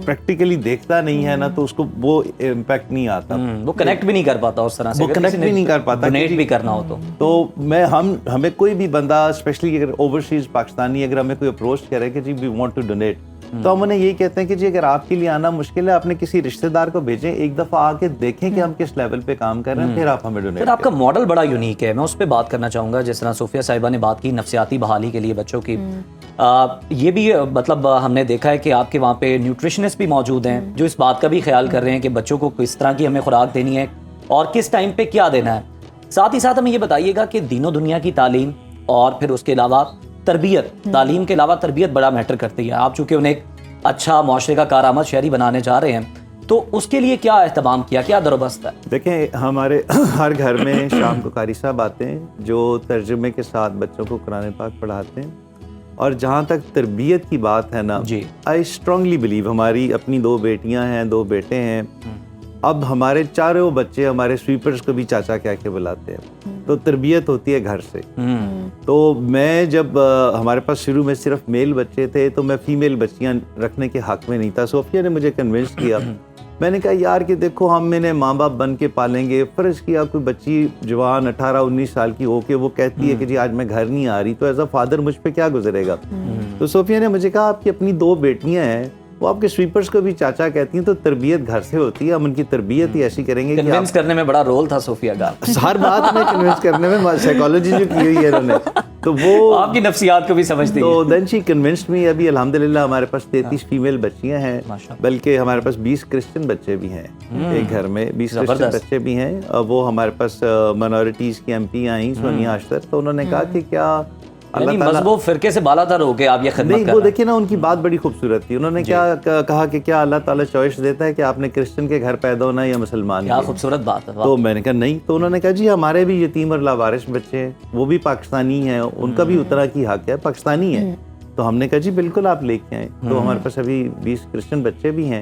پریکٹیکلی دیکھتا نہیں ہے نا تو اس کو وہ امپیکٹ نہیں آتا, وہ کنیکٹ بھی نہیں کر پاتا اس طرح سے, وہ کنیکٹ بھی نہیں کر پاتا, ڈونیٹ بھی کرنا ہو تو ہمیں کوئی بھی بندہ اسپیشلی اگر اوورسیز پاکستانی اگر ہمیں کوئی اپروچ کرے کہ جی وی وانٹ ٹو ڈونیٹ, تو ہم انہیں یہی کہتے ہیں کہ جی اگر آپ کے لیے آنا مشکل ہے اپنے کسی رشتہ دار کو بھیجیں, ایک دفعہ آ کے دیکھیں کہ ہم کس لیول پہ کام کر رہے ہیں, پھر آپ ہمیں ڈونیٹ پھر آپ کا ماڈل بڑا یونیک ہے, میں اس پہ بات کرنا چاہوں گا. جس طرح صوفیہ صاحبہ نے بات کی نفسیاتی بحالی کے لیے بچوں کی, یہ بھی مطلب ہم نے دیکھا ہے کہ آپ کے وہاں پہ نیوٹریشنسٹ بھی موجود ہیں جو اس بات کا بھی خیال کر رہے ہیں کہ بچوں کو کس طرح کی ہمیں خوراک دینی ہے اور کس ٹائم پہ کیا دینا ہے. ساتھ ہی ساتھ ہمیں یہ بتائیے گا کہ دین و دنیا کی تعلیم اور پھر اس کے علاوہ تربیت, تعلیم کے علاوہ تربیت بڑا میٹر کرتی ہے. آپ چونکہ انہیں ایک اچھا معاشرے کا کارآمد شہری بنانے جا رہے ہیں, تو اس کے لیے کیا اہتمام کیا, کیا دربست ہے؟ دیکھیں ہمارے ہر گھر میں شام کو قاری صاحب آتے ہیں جو ترجمے کے ساتھ بچوں کو قرآن پاک پڑھاتے ہیں. اور جہاں تک تربیت کی بات ہے نا, جی آئی اسٹرانگلی بلیو, ہماری اپنی 2 بیٹیاں ہیں 2 بیٹے ہیں, اب ہمارے چاروں بچے ہمارے سویپرز کو بھی چاچا کہہ کے بلاتے ہیں, تو تربیت ہوتی ہے گھر سے. تو میں جب ہمارے پاس شروع میں صرف میل بچے تھے تو میں فیمیل بچیاں رکھنے کے حق میں نہیں تھا. صوفیہ نے مجھے کنونس کیا, میں نے کہا یار کہ دیکھو ہم انہیں ماں باپ بن کے پالیں گے, فرض کیا کوئی بچی جوان 18-19 سال کی ہو کے وہ کہتی ہے کہ جی آج میں گھر نہیں آ رہی, تو ایز اے فادر مجھ پہ کیا گزرے گا. تو صوفیہ نے مجھے کہا آپ کی اپنی 2 بیٹیاں ہیں, وہ آپ کے سویپرز کو بھی چاچا کہتی ہیں, تو تربیت گھر سے ہوتی ہے, ہم ان کی تربیت ہی ایسی کریں گے. کنونس کرنے میں بڑا رول تھا صوفیہ کا, ہر بات میں کنونس کرنے میں سائیکالوجی جو کی ہوئی ہے انہوں نے, تو وہ آپ کی نفسیات کو بھی سمجھتی تو دین شی کنونسڈ می. ابھی الحمدللہ ہمارے پاس 33 فیمیل بچیاں ہیں, بلکہ ہمارے پاس 20 کرسچن بچے بھی ہیں ایک گھر میں, 20 کرسچن بچے بھی ہیں. وہ ہمارے پاس منورٹیز کی MP آئیں سونیا اشتر, تو انہوں نے کہا کہ کیا یعنی مذہب و فرقے سے بالا تر ہو کے آپ یہ خدمت کر رہے ہیں. وہ دیکھیے نا ان کی بات بڑی خوبصورت تھی, انہوں نے کیا کہا کہ کیا اللہ تعالیٰ چوائس دیتا ہے کہ آپ نے کرسچن کے گھر پیدا ہونا یا مسلمان. کیا خوبصورت بات ہے. تو میں نے کہا نہیں, تو انہوں نے کہا جی ہمارے بھی یتیم اور لاوارث بچے ہیں, وہ بھی پاکستانی ہیں, ان کا بھی اتنا کی حق ہے, پاکستانی ہے. تو ہم نے کہا جی بالکل آپ لے کے آئیں. تو ہمارے پاس ابھی 20 کرسچن بچے بھی ہیں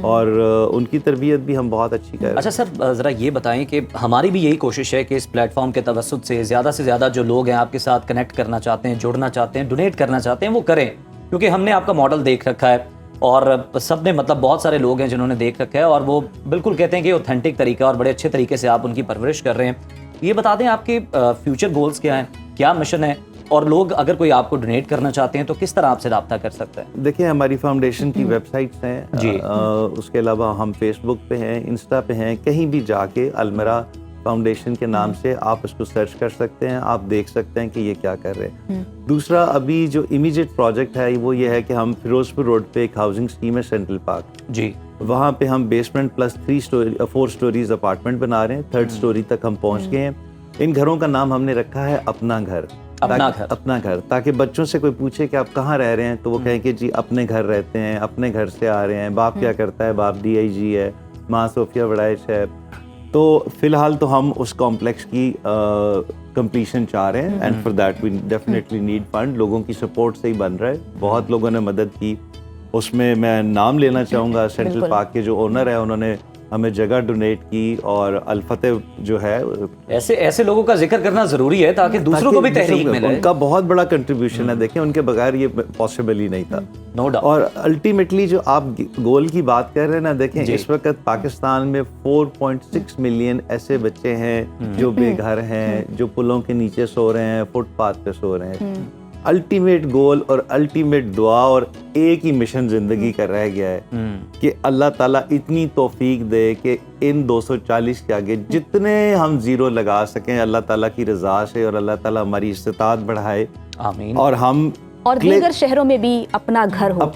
اور ان کی تربیت بھی ہم بہت اچھی کر رہے ہیں. اچھا سر ذرا یہ بتائیں کہ ہماری بھی یہی کوشش ہے کہ اس پلیٹ فارم کے توسط سے زیادہ جو لوگ ہیں آپ کے ساتھ کنیکٹ کرنا چاہتے ہیں, جڑنا چاہتے ہیں, ڈونیٹ کرنا چاہتے ہیں, وہ کریں, کیونکہ ہم نے آپ کا ماڈل دیکھ رکھا ہے اور سب نے مطلب بہت سارے لوگ ہیں جنہوں نے دیکھ رکھا ہے اور وہ بالکل کہتے ہیں کہ اوتھینٹک طریقہ اور بڑے اچھے طریقے سے آپ ان کی پرورش کر رہے ہیں. یہ بتا دیں آپ کے فیوچر گولز کیا ہیں, کیا مشن ہے, اور لوگ اگر کوئی آپ کو ڈونیٹ کرنا چاہتے ہیں تو کس طرح آپ سے رابطہ کر سکتے ہیں؟ دیکھیں ہماری فاؤنڈیشن کی ویب سائٹس ہیں جی, اس کے علاوہ ہم فیس بک پہ ہیں, انسٹا پہ ہیں, کہیں بھی جا کے المیرا فاؤنڈیشن کے نام سے آپ اس کو سرچ کر سکتے ہیں, آپ دیکھ سکتے ہیں کہ یہ کیا کر رہے ہیں. دوسرا ابھی جو امیجیٹ پروجیکٹ ہے وہ یہ ہے کہ ہم فیروز پور روڈ پہ ایک ہاؤسنگ اسکیم ہے سینٹرل پارک, جی وہاں پہ ہم بیسمنٹ پلس 4 سٹوریز اپارٹمنٹ بنا رہے ہیں, 3rd سٹوری تک ہم پہنچ گئے ہیں. ان گھروں کا نام ہم نے رکھا ہے اپنا گھر, اپنا گھر, تاکہ بچوں سے کوئی پوچھے کہ آپ کہاں رہ رہے ہیں تو وہ کہیں کہ جی اپنے گھر رہتے ہیں, اپنے گھر سے آ رہے ہیں. باپ کیا کرتا ہے, باپ DIG ہے, ماں صوفیہ وڑائچ ہے. تو فی الحال تو ہم اس کمپلیکس کی کمپلیشن چاہ رہے ہیں, and for that we definitely need fund. لوگوں کی سپورٹ سے ہی بن رہا ہے, بہت لوگوں نے مدد کی. اس میں نام لینا چاہوں گا سینٹرل پارک کے جو اونر ہے, انہوں نے ہمیں جگہ ڈونیٹ کی, اور الفتح جو ہے, ایسے لوگوں کا ذکر کرنا ضروری ہے تاکہ دوسروں کو بھی تحریک ملے. ان کا بہت بڑا کنٹریبیوشن ہے, دیکھیں ان کے بغیر یہ پاسبل ہی نہیں تھا. No doubt. اور الٹیمیٹلی جو آپ گول کی بات کر رہے ہیں نا, دیکھیں اس وقت پاکستان میں 4.6 ملین ایسے بچے ہیں جو بے گھر ہیں, جو پلوں کے نیچے سو رہے ہیں, فٹ پاتھ پہ سو رہے ہیں. الٹیمیٹ گول اور الٹیمیٹ دعا اور ایک ہی مشن زندگی کا رہ گیا ہے کہ اللہ تعالیٰ اتنی توفیق دے کہ ان 240 کے آگے جتنے ہم زیرو لگا سکیں اللہ تعالیٰ کی رضا سے, اور اللہ تعالیٰ ہماری استطاعت بڑھائے, آمین. اور ہم اور دیگر شہروں میں بھی اپنا گھر ہو.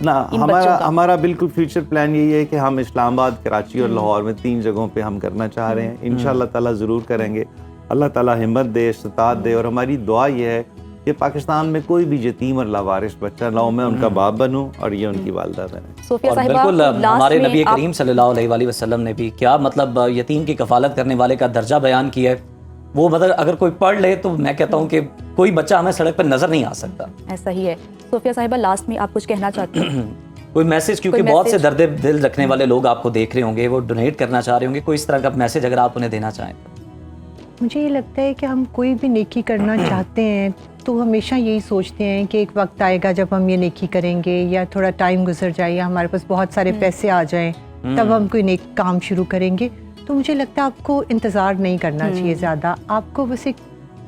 ہمارا بالکل فیوچر پلان یہی ہے کہ ہم اسلام آباد, کراچی اور لاہور میں 3 جگہوں پہ ہم کرنا چاہ رہے ہیں. انشاءاللہ تعالیٰ ضرور کریں گے. اللہ تعالیٰ ہمت دے, استطاعت دے, اور ہماری دعا یہ ہے کہ پاکستان میں کوئی بھی یتیم اور لاوارث بچہ نہ ہو, میں ان کا باپ بنوں اور یہ ان کی والدہ بنے. صوفیہ اور بالکل ہمارے نبی کریم صلی اللہ علیہ وآلہ وسلم نے بھی کیا مطلب یتیم کی کفالت کرنے والے کا درجہ بیان کیا ہے. وہ مطلب اگر کوئی پڑھ لے تو میں کہتا ہوں کہ کوئی بچہ ہمیں سڑک پر نظر نہیں آ سکتا. ایسا ہی ہے. صوفیہ صاحبہ لاسٹ میں آپ کچھ کہنا چاہتے ہیں؟ کوئی میسج, کیونکہ بہت سے درد دل رکھنے والے لوگ آپ کو دیکھ رہے ہوں گے, وہ ڈونیٹ کرنا چاہ رہے ہوں گے, کوئی اس طرح کا میسج اگر آپ انہیں دینا چاہیں. مجھے یہ لگتا ہے کہ ہم کوئی بھی نیکی کرنا چاہتے ہیں تو ہمیشہ یہی سوچتے ہیں کہ ایک وقت آئے گا جب ہم یہ نیکی کریں گے, یا تھوڑا ٹائم گزر جائے, یا ہمارے پاس بہت سارے پیسے آ جائیں, تب ہم کوئی نیک کام شروع کریں گے. تو مجھے لگتا ہے آپ کو انتظار نہیں کرنا چاہیے زیادہ, آپ کو بس ایک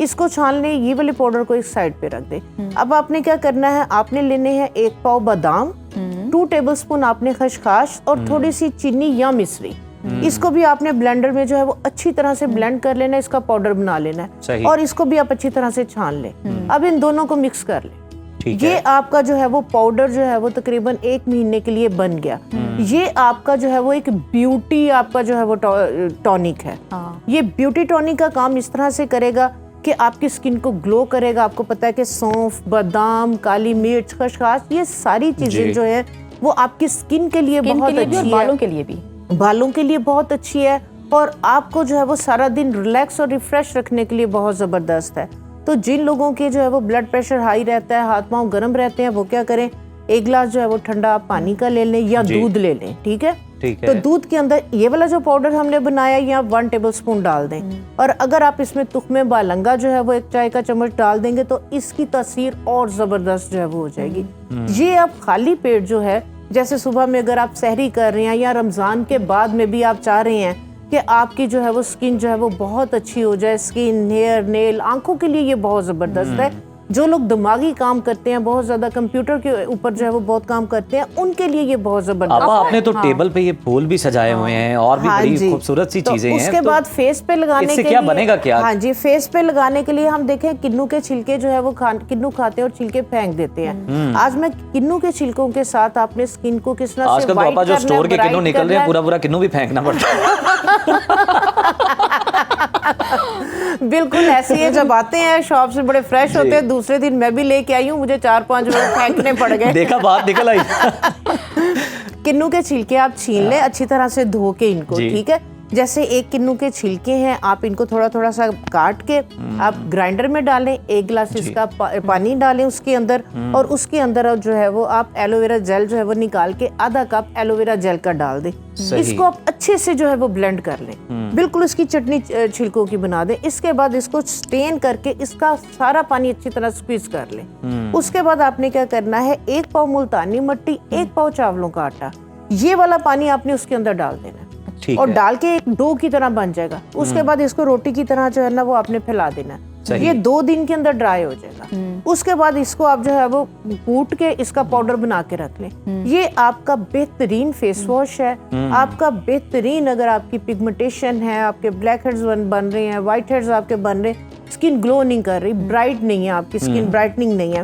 اس کو چھان لیں, یہ والے پاؤڈر کو ایک سائڈ پہ رکھ دیں. اب آپ نے کیا کرنا ہے, آپ نے لینے ہیں 1 پاؤ بادام, 2 ٹیبل سپون آپ نے خشخاش اور تھوڑی سی چینی یا مصری. اس کو بھی آپ نے بلینڈر میں جو ہے وہ اچھی طرح سے بلینڈ کر لینا ہے, اس کا پاؤڈر بنا لینا ہے, اور اس کو بھی آپ اچھی طرح سے چھان لیں. اب ان دونوں کو مکس کر لیں. یہ آپ کا جو ہے وہ پاؤڈر جو ہے وہ تقریباً 1 مہینے کے لیے بن گیا. یہ آپ کا جو ہے وہ ایک بیوٹی آپ کا جو ہے وہ ٹونک ہے. یہ بیوٹی ٹونک کا کام اس طرح سے کرے گا کہ آپ کی سکن کو گلو کرے گا. آپ کو پتا ہے کہ سونف, بادام, کالی مرچ, خشخاش, یہ ساری چیزیں جو ہیں وہ آپ کی سکن کے لیے بہت اچھی ہے, بالوں کے لیے بھی, بالوں کے لیے بہت اچھی ہے, اور آپ کو جو ہے وہ سارا دن ریلیکس اور ریفریش رکھنے کے لیے بہت زبردست ہے. تو جن لوگوں کے جو ہے وہ بلڈ پریشر ہائی رہتا ہے, ہاتھ پاؤں گرم رہتے ہیں, وہ کیا کریں, 1 گلاس جو ہے وہ ٹھنڈا پانی کا لے لیں یا دودھ لے لیں. ٹھیک ہے, تو دودھ کے اندر یہ والا جو پاؤڈر ہم نے بنایا یہ آپ 1 ٹیبل سپون ڈال دیں, اور اگر آپ اس میں تخمِ بالنگا جو ہے وہ 1 چائے کا چمچ ڈال دیں گے تو اس کی تاثیر اور زبردست جو ہے وہ ہو جائے گی. یہ آپ خالی پیٹ جو ہے, جیسے صبح میں اگر آپ سحری کر رہے ہیں یا رمضان کے بعد میں بھی آپ چاہ رہے ہیں کہ آپ کی جو ہے وہ سکن جو ہے وہ بہت اچھی ہو جائے, سکن, ہیئر, نیل, آنکھوں کے لیے یہ بہت زبردست ہے. جو لوگ دماغی کام کرتے ہیں, بہت زیادہ کمپیوٹر کے اوپر جو ہے وہ بہت کام کرتے ہیں, ان کے لیے یہ بہت زبردست. آپ نے تو ٹیبل پہ یہ پھول بھی سجائے ہوئے ہیں اور بھی بڑی خوبصورت سی چیزیں ہیں. اس کے بعد فیس پہ لگانے کے لیے کیا بنے گا کیا؟ ہاں جی, فیس پہ لگانے کے لیے ہم دیکھیں کنو کے چھلکے جو ہے وہ کنو کھاتے ہیں اور چھلکے پھینک دیتے ہیں. آج میں کنو کے چھلکوں کے ساتھ آپ نے سکن کو کس طرح سے وائٹ کرنا ہے, جو اسٹور کے کنو نکل رہے ہیں پورا کنو بھی پھینکنا پڑتا ہے. بالکل ایسے ہی جب آتے ہیں شاپ سے بڑے فریش ہوتے ہیں, دوسرے دن میں بھی لے کے آئی ہوں, مجھے 4-5 روز پھینکنے پڑ گئے. دیکھا بات نکل آئی. کنو کے چھلکے آپ چھین لیں اچھی طرح سے دھو کے ان کو. ٹھیک ہے, جیسے 1 کنو کے چھلکے ہیں, آپ ان کو تھوڑا تھوڑا سا کاٹ کے آپ گرائنڈر میں ڈالیں, 1 گلاس اس کا پانی ڈالیں اس کے اندر, اور اس کے اندر جو ہے وہ آپ ایلو ویرا جیل جو ہے وہ نکال کے آدھا کپ ایلو ویرا جیل کا ڈال دیں. اس کو آپ اچھے سے جو ہے وہ بلینڈ کر لیں, بالکل اس کی چٹنی چھلکوں کی بنا دیں. اس کے بعد اس کو سٹین کر کے اس کا سارا پانی اچھی طرح سکویز کر لیں. اس کے بعد آپ نے کیا کرنا ہے, 1 پاؤ ملتانی مٹی, 1 پاؤ چاولوں کا آٹا, یہ والا پانی آپ نے اس کے اندر ڈال دینا اور ڈال کے ایک ڈو کی طرح بن جائے گا. اس کے بعد اس کو روٹی کی طرح جو ہے نا وہ آپ نے پھیلا دینا ہے. یہ 2 دن کے اندر ڈرائی ہو جائے گا. اس کے بعد اس کو آپ جو ہے وہ کوٹ کے اس کا پاؤڈر بنا کے رکھ لیں. یہ آپ کا بہترین فیس واش ہے, آپ کا بہترین. اگر آپ کی پگمنٹیشن ہے, آپ کے بلیک ہیڈز بن رہے ہیں, وائٹ ہیڈز آپ کے بن رہے ہیں, اسکن گلو نہیں کر رہی, برائٹ نہیں ہے آپ کی اسکن, برائٹنگ نہیں ہے,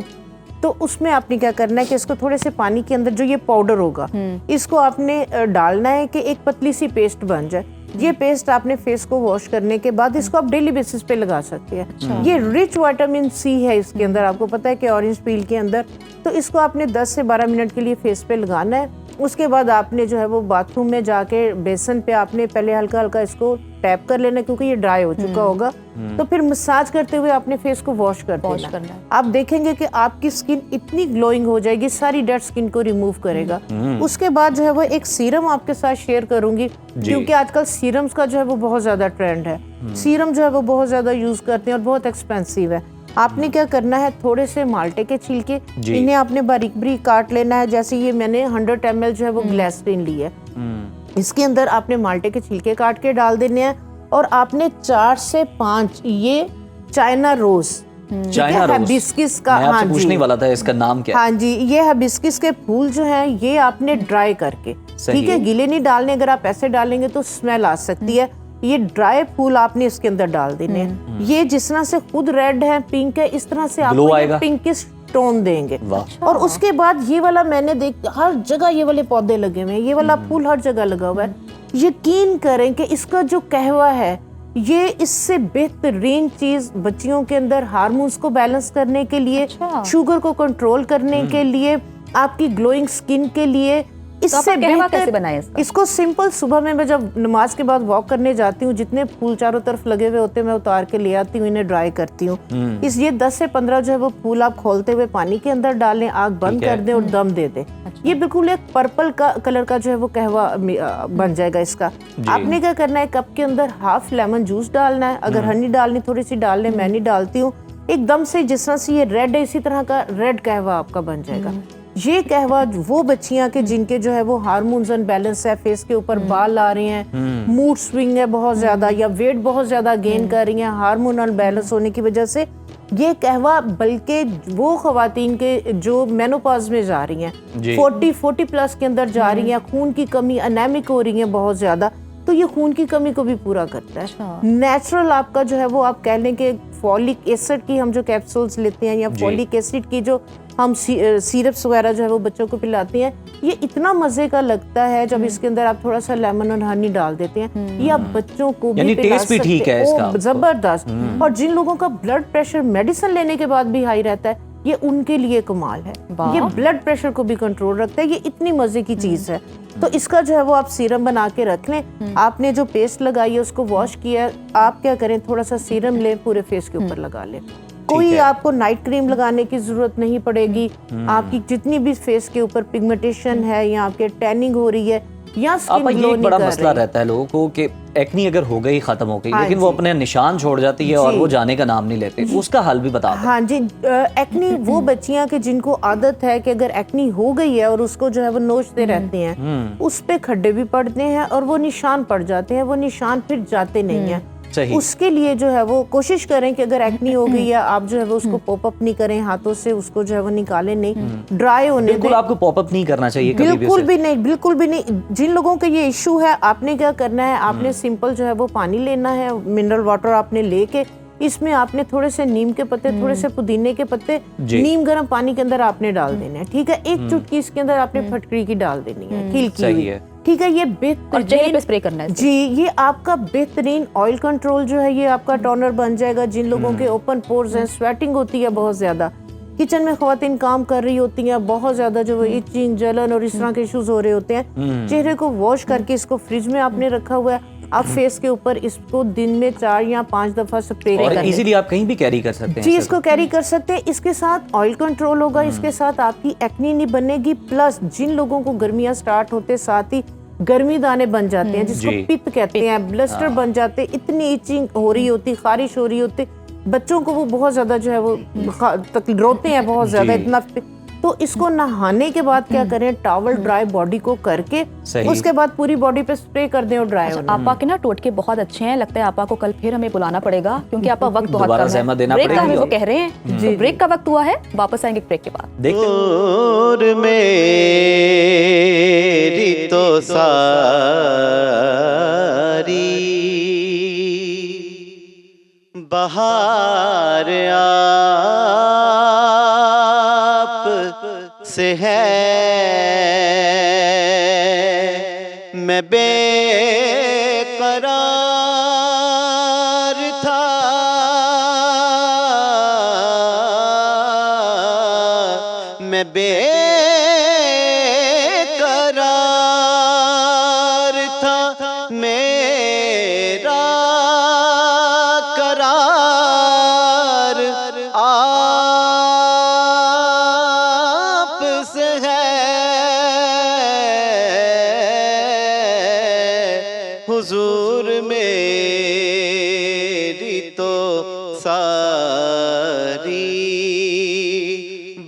تو اس میں آپ نے کیا کرنا ہے کہ اس کو تھوڑے سے پانی کے اندر جو یہ پاؤڈر ہوگا اس کو آپ نے ڈالنا ہے کہ ایک پتلی سی پیسٹ بن جائے. یہ پیسٹ آپ نے فیس کو واش کرنے کے بعد اس کو آپ ڈیلی بیسس پہ لگا سکتے ہیں. یہ رچ وٹامن سی ہے اس کے اندر, آپ کو پتا ہے کہ اورنج پیل کے اندر. تو اس کو آپ نے 10 سے 12 منٹ کے لیے فیس پہ لگانا ہے. اس کے بعد آپ نے جو ہے وہ باتھ روم میں جا کے بیسن پہ آپ نے پہلے ہلکا ہلکا اس کو ٹیپ کر لینا, کیونکہ یہ ڈرائی ہو چکا ہوگا. تو پھر مساج کرتے ہوئے آپ نے فیس کو واش کر دینا. آپ دیکھیں گے کہ آپ کی سکن اتنی گلوئنگ ہو جائے گی, ساری ڈیڈ سکن کو ریموو کرے گا. اس کے بعد جو ہے وہ ایک سیرم آپ کے ساتھ شیئر کروں گی, کیونکہ آج کل سیرمز کا جو ہے وہ بہت زیادہ ٹرینڈ ہے. سیرم جو ہے وہ بہت زیادہ یوز کرتے ہیں اور بہت ایکسپینسیو ہے. آپ نے کیا کرنا ہے, تھوڑے سے مالٹے کے چھلکے, انہیں آپ نے باریک باریک کاٹ لینا ہے. جیسے یہ میں نے 100 ml جو ہے وہ گلیسرین لی ہے, اس کے اندر آپ نے مالٹے کے چھلکے کاٹ کے ڈال دینے ہیں. اور آپ نے 4 سے 5 یہ چائنا روز, ہیبسکس کا, ہاں جی پوچھنے والا تھا اس کا نام کیا, ہاں جی یہ ہیبسکس کے پھول جو ہیں یہ آپ نے ڈرائی کر کے, ٹھیک ہے, گیلے نہیں ڈالنے, اگر آپ ایسے ڈالیں گے تو اسمیل آ سکتی ہے. یہ ڈرائی پھول آپ نے اس کے اندر ڈال دینے ہیں. یہ جس طرح سے خود ریڈ ہے, پنک ہے, اس طرح سے آپ کو پنکش ٹون دیں گے. اور اس کے بعد یہ والا میں نے دیکھ ہر جگہ یہ والے پودے لگے ہوئے ہیں, یہ والا پھول ہر جگہ لگا ہوا ہے. یقین کریں کہ اس کا جو قہوہ ہے یہ اس سے بہترین چیز بچیوں کے اندر ہارمونز کو بیلنس کرنے کے لیے, شوگر کو کنٹرول کرنے کے لیے, آپ کی گلوئنگ سکن کے لیے. اس سے بہتر اس کو سمپل صبح میں جب نماز کے بعد واک کرنے جاتی ہوں, جتنے پھول چاروں طرف لگے ہوئے ہوتے ہیں میں اتار کے لے آتی ہوں, انہیں ڈرائی کرتی ہوں. اس یہ 10 سے 15 جو ہے وہ پھول آپ کھولتے ہوئے پانی کے اندر ڈالیں, آگ بند کر دیں اور دم دے دیں. یہ بالکل ایک پرپل کا کلر کا جو ہے وہ قہوہ بن جائے گا اس کا. آپ نے کیا کرنا ہے, کپ کے اندر ہاف لیمن جوس ڈالنا ہے, اگر ہنی ڈالنی تھوڑی سی ڈال لیں, میں نہیں ڈالتی ہوں. ایک دم سے جس طرح سے یہ ریڈ ہے اسی طرح کا ریڈ قہوہ آپ کا بن جائے گا. یہ قہوہ وہ بچیاں کہ جن کے جو ہے وہ ہارمونز ان بیلنس ہے, فیس کے اوپر بال آ رہے ہیں, موڈ سوئنگ ہے بہت زیادہ, یا ویٹ بہت زیادہ گین کر رہی ہیں ہارمون ان بیلنس ہونے کی وجہ سے, یہ قہوہ بلکہ وہ خواتین کے جو مینوپاز میں جا رہی ہیں, 40 پلس کے اندر جا رہی ہیں, خون کی کمی, انیمک ہو رہی ہیں بہت زیادہ, تو یہ خون کی کمی کو بھی پورا کرتا ہے. نیچرل آپ کا جو ہے وہ آپ کہہ لیں کہ فولک ایسڈ کی ہم جو کیپسولز لیتے ہیں یا فولک ایسڈ کی جو ہم سیرپس وغیرہ جو ہے وہ بچوں کو پلاتے ہیں, یہ اتنا مزے کا لگتا ہے جب اس کے اندر آپ تھوڑا سا لیمن اور ہنی ڈال دیتے ہیں, یہ آپ بچوں کو بھی پلا سکتے ہیں, زبردست. اور جن لوگوں کا بلڈ پریشر میڈیسن لینے کے بعد بھی ہائی رہتا ہے, یہ ان کے لیے کمال ہے. یہ بلڈ پریشر کو بھی کنٹرول رکھتا ہے, یہ اتنی مزے کی چیز ہے. تو اس کا جو ہے وہ آپ سیرم بنا کے رکھ لیں. آپ نے جو پیسٹ لگائی ہے اس کو واش کیا ہے, آپ کیا کریں تھوڑا سا سیرم لیں, پورے فیس کے اوپر لگا لیں. کوئی آپ کو نائٹ کریم لگانے کی ضرورت نہیں پڑے گی. آپ کی جتنی بھی فیس کے اوپر پگمنٹیشن ہے یا آپ کے ٹیننگ ہو رہی ہے یا آپ یہ ایک بڑا مسئلہ رہتا ہے لوگوں کو کہ ایکنی اگر ہو گئی ختم ہو گئی لیکن وہ اپنے نشان چھوڑ جاتی ہے اور وہ جانے کا نام نہیں لیتے, اس کا حل بھی بتا دیں. ہاں جی, ایکنی وہ بچیاں کہ جن کو عادت ہے کہ اگر ایکنی ہو گئی ہے اور اس کو جو ہے وہ نوچتے رہتے ہیں, اس پہ کھڈے بھی پڑتے ہیں اور وہ نشان پڑ جاتے ہیں, وہ نشان پھر جاتے نہیں ہیں. اس کے لیے جو ہے وہ کوشش کریں کہ اگر ایکنی ہو گئی ہے آپ جو ہے وہ اس کو پاپ اپ نہیں کریں ہاتھوں سے, اس کو جو ہے وہ نکالیں نہیں, ڈرائی ہونے دیں. بالکل آپ کو پاپ اپ نہیں کرنا چاہیے کبھی بھی, بالکل بھی نہیں, بالکل بھی نہیں. جن لوگوں کا یہ ایشو ہے, آپ نے کیا کرنا ہے, آپ نے سمپل جو ہے وہ پانی لینا ہے, منرل واٹر آپ نے لے کے اس میں آپ نے تھوڑے سے نیم کے پتے, تھوڑے سے پودینے کے پتے نیم گرم پانی کے اندر آپ نے ڈال دینے ہیں, ٹھیک ہے. ایک چٹکی اس کے اندر آپ نے پھٹکری کی ڈال دینی ہے, کھیل کی ہوئی, ٹھیک ہے. یہ بہترین اسپرے کرنا ہے جی, یہ آپ کا بہترین آئل کنٹرول جو ہے یہ آپ کا ٹونر بن جائے گا. جن لوگوں کے اوپن پورز ہیں, سویٹنگ ہوتی ہے بہت زیادہ, کچن میں خواتین کام کر رہی ہوتی ہیں, بہت زیادہ جو ایچنگ, جلن اور اس طرح کے ایشوز ہو رہے ہوتے ہیں, چہرے کو واش کر کے اس کو فریج میں آپ نے رکھا ہوا ہے, آپ فیس کے اوپر اس کو دن میں 4 یا 5 دفعہ سپرے کریں. اور ایزیلی آپ کہیں بھی کیری کر سکتے ہیں جی, اس کو کیری کر سکتے ہیں. اس کے ساتھ آئل کنٹرول ہوگا, اس کے ساتھ آپ کی ایکنی نہیں بنے گی. پلس جن لوگوں کو گرمیاں سٹارٹ ہوتے ساتھ ہی گرمی دانے بن جاتے ہیں جس کو پت کہتے ہیں, بلسٹر بن جاتے, اتنی ایچنگ ہو رہی ہوتی, خارش ہو رہی ہوتی, بچوں کو وہ بہت زیادہ جو ہے وہ روتے ہیں بہت زیادہ اتنا. تو اس کو نہانے کے بعد کیا کریں, ٹاول ڈرائی باڈی کو کر کے اس کے بعد پوری باڈی پہ سپرے کر دیں اور ڈرائی ہونے. آپا کے نا ٹوٹکے بہت اچھے ہیں, لگتا ہے آپا کو کل پھر ہمیں بلانا پڑے گا کیونکہ آپا وقت بہت کم ہے, بریک کا ہمیں وہ کہہ رہے ہیں. تو بریک کا وقت ہوا ہے, واپس آئیں گے بریک کے بعد. دور میری تو ساری بہار آپ سے ہے, میں بے قرار تھا, میں بے قرار تھا, میرا قرار آپ سے ہے, حضور میری تو ساری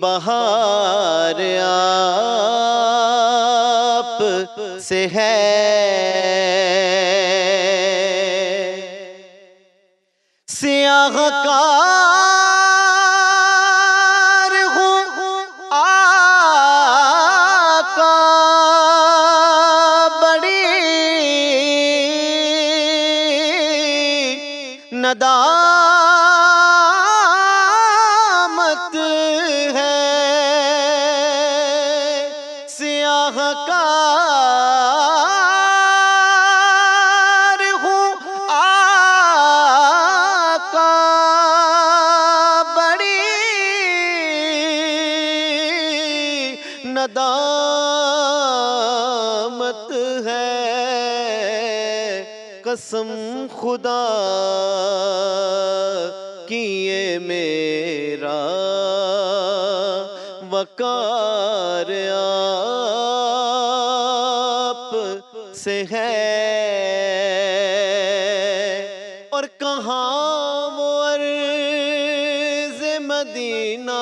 بہار آپ سے ہے. سیاہ کار ہوں آقا بڑی ندامت ہے, سیاہ کار ہوں آقا بڑی ندامت ہے, قسم خدا کی یہ میرا وقار آپ سے ہے. اور کہاں وہ عرض مدینہ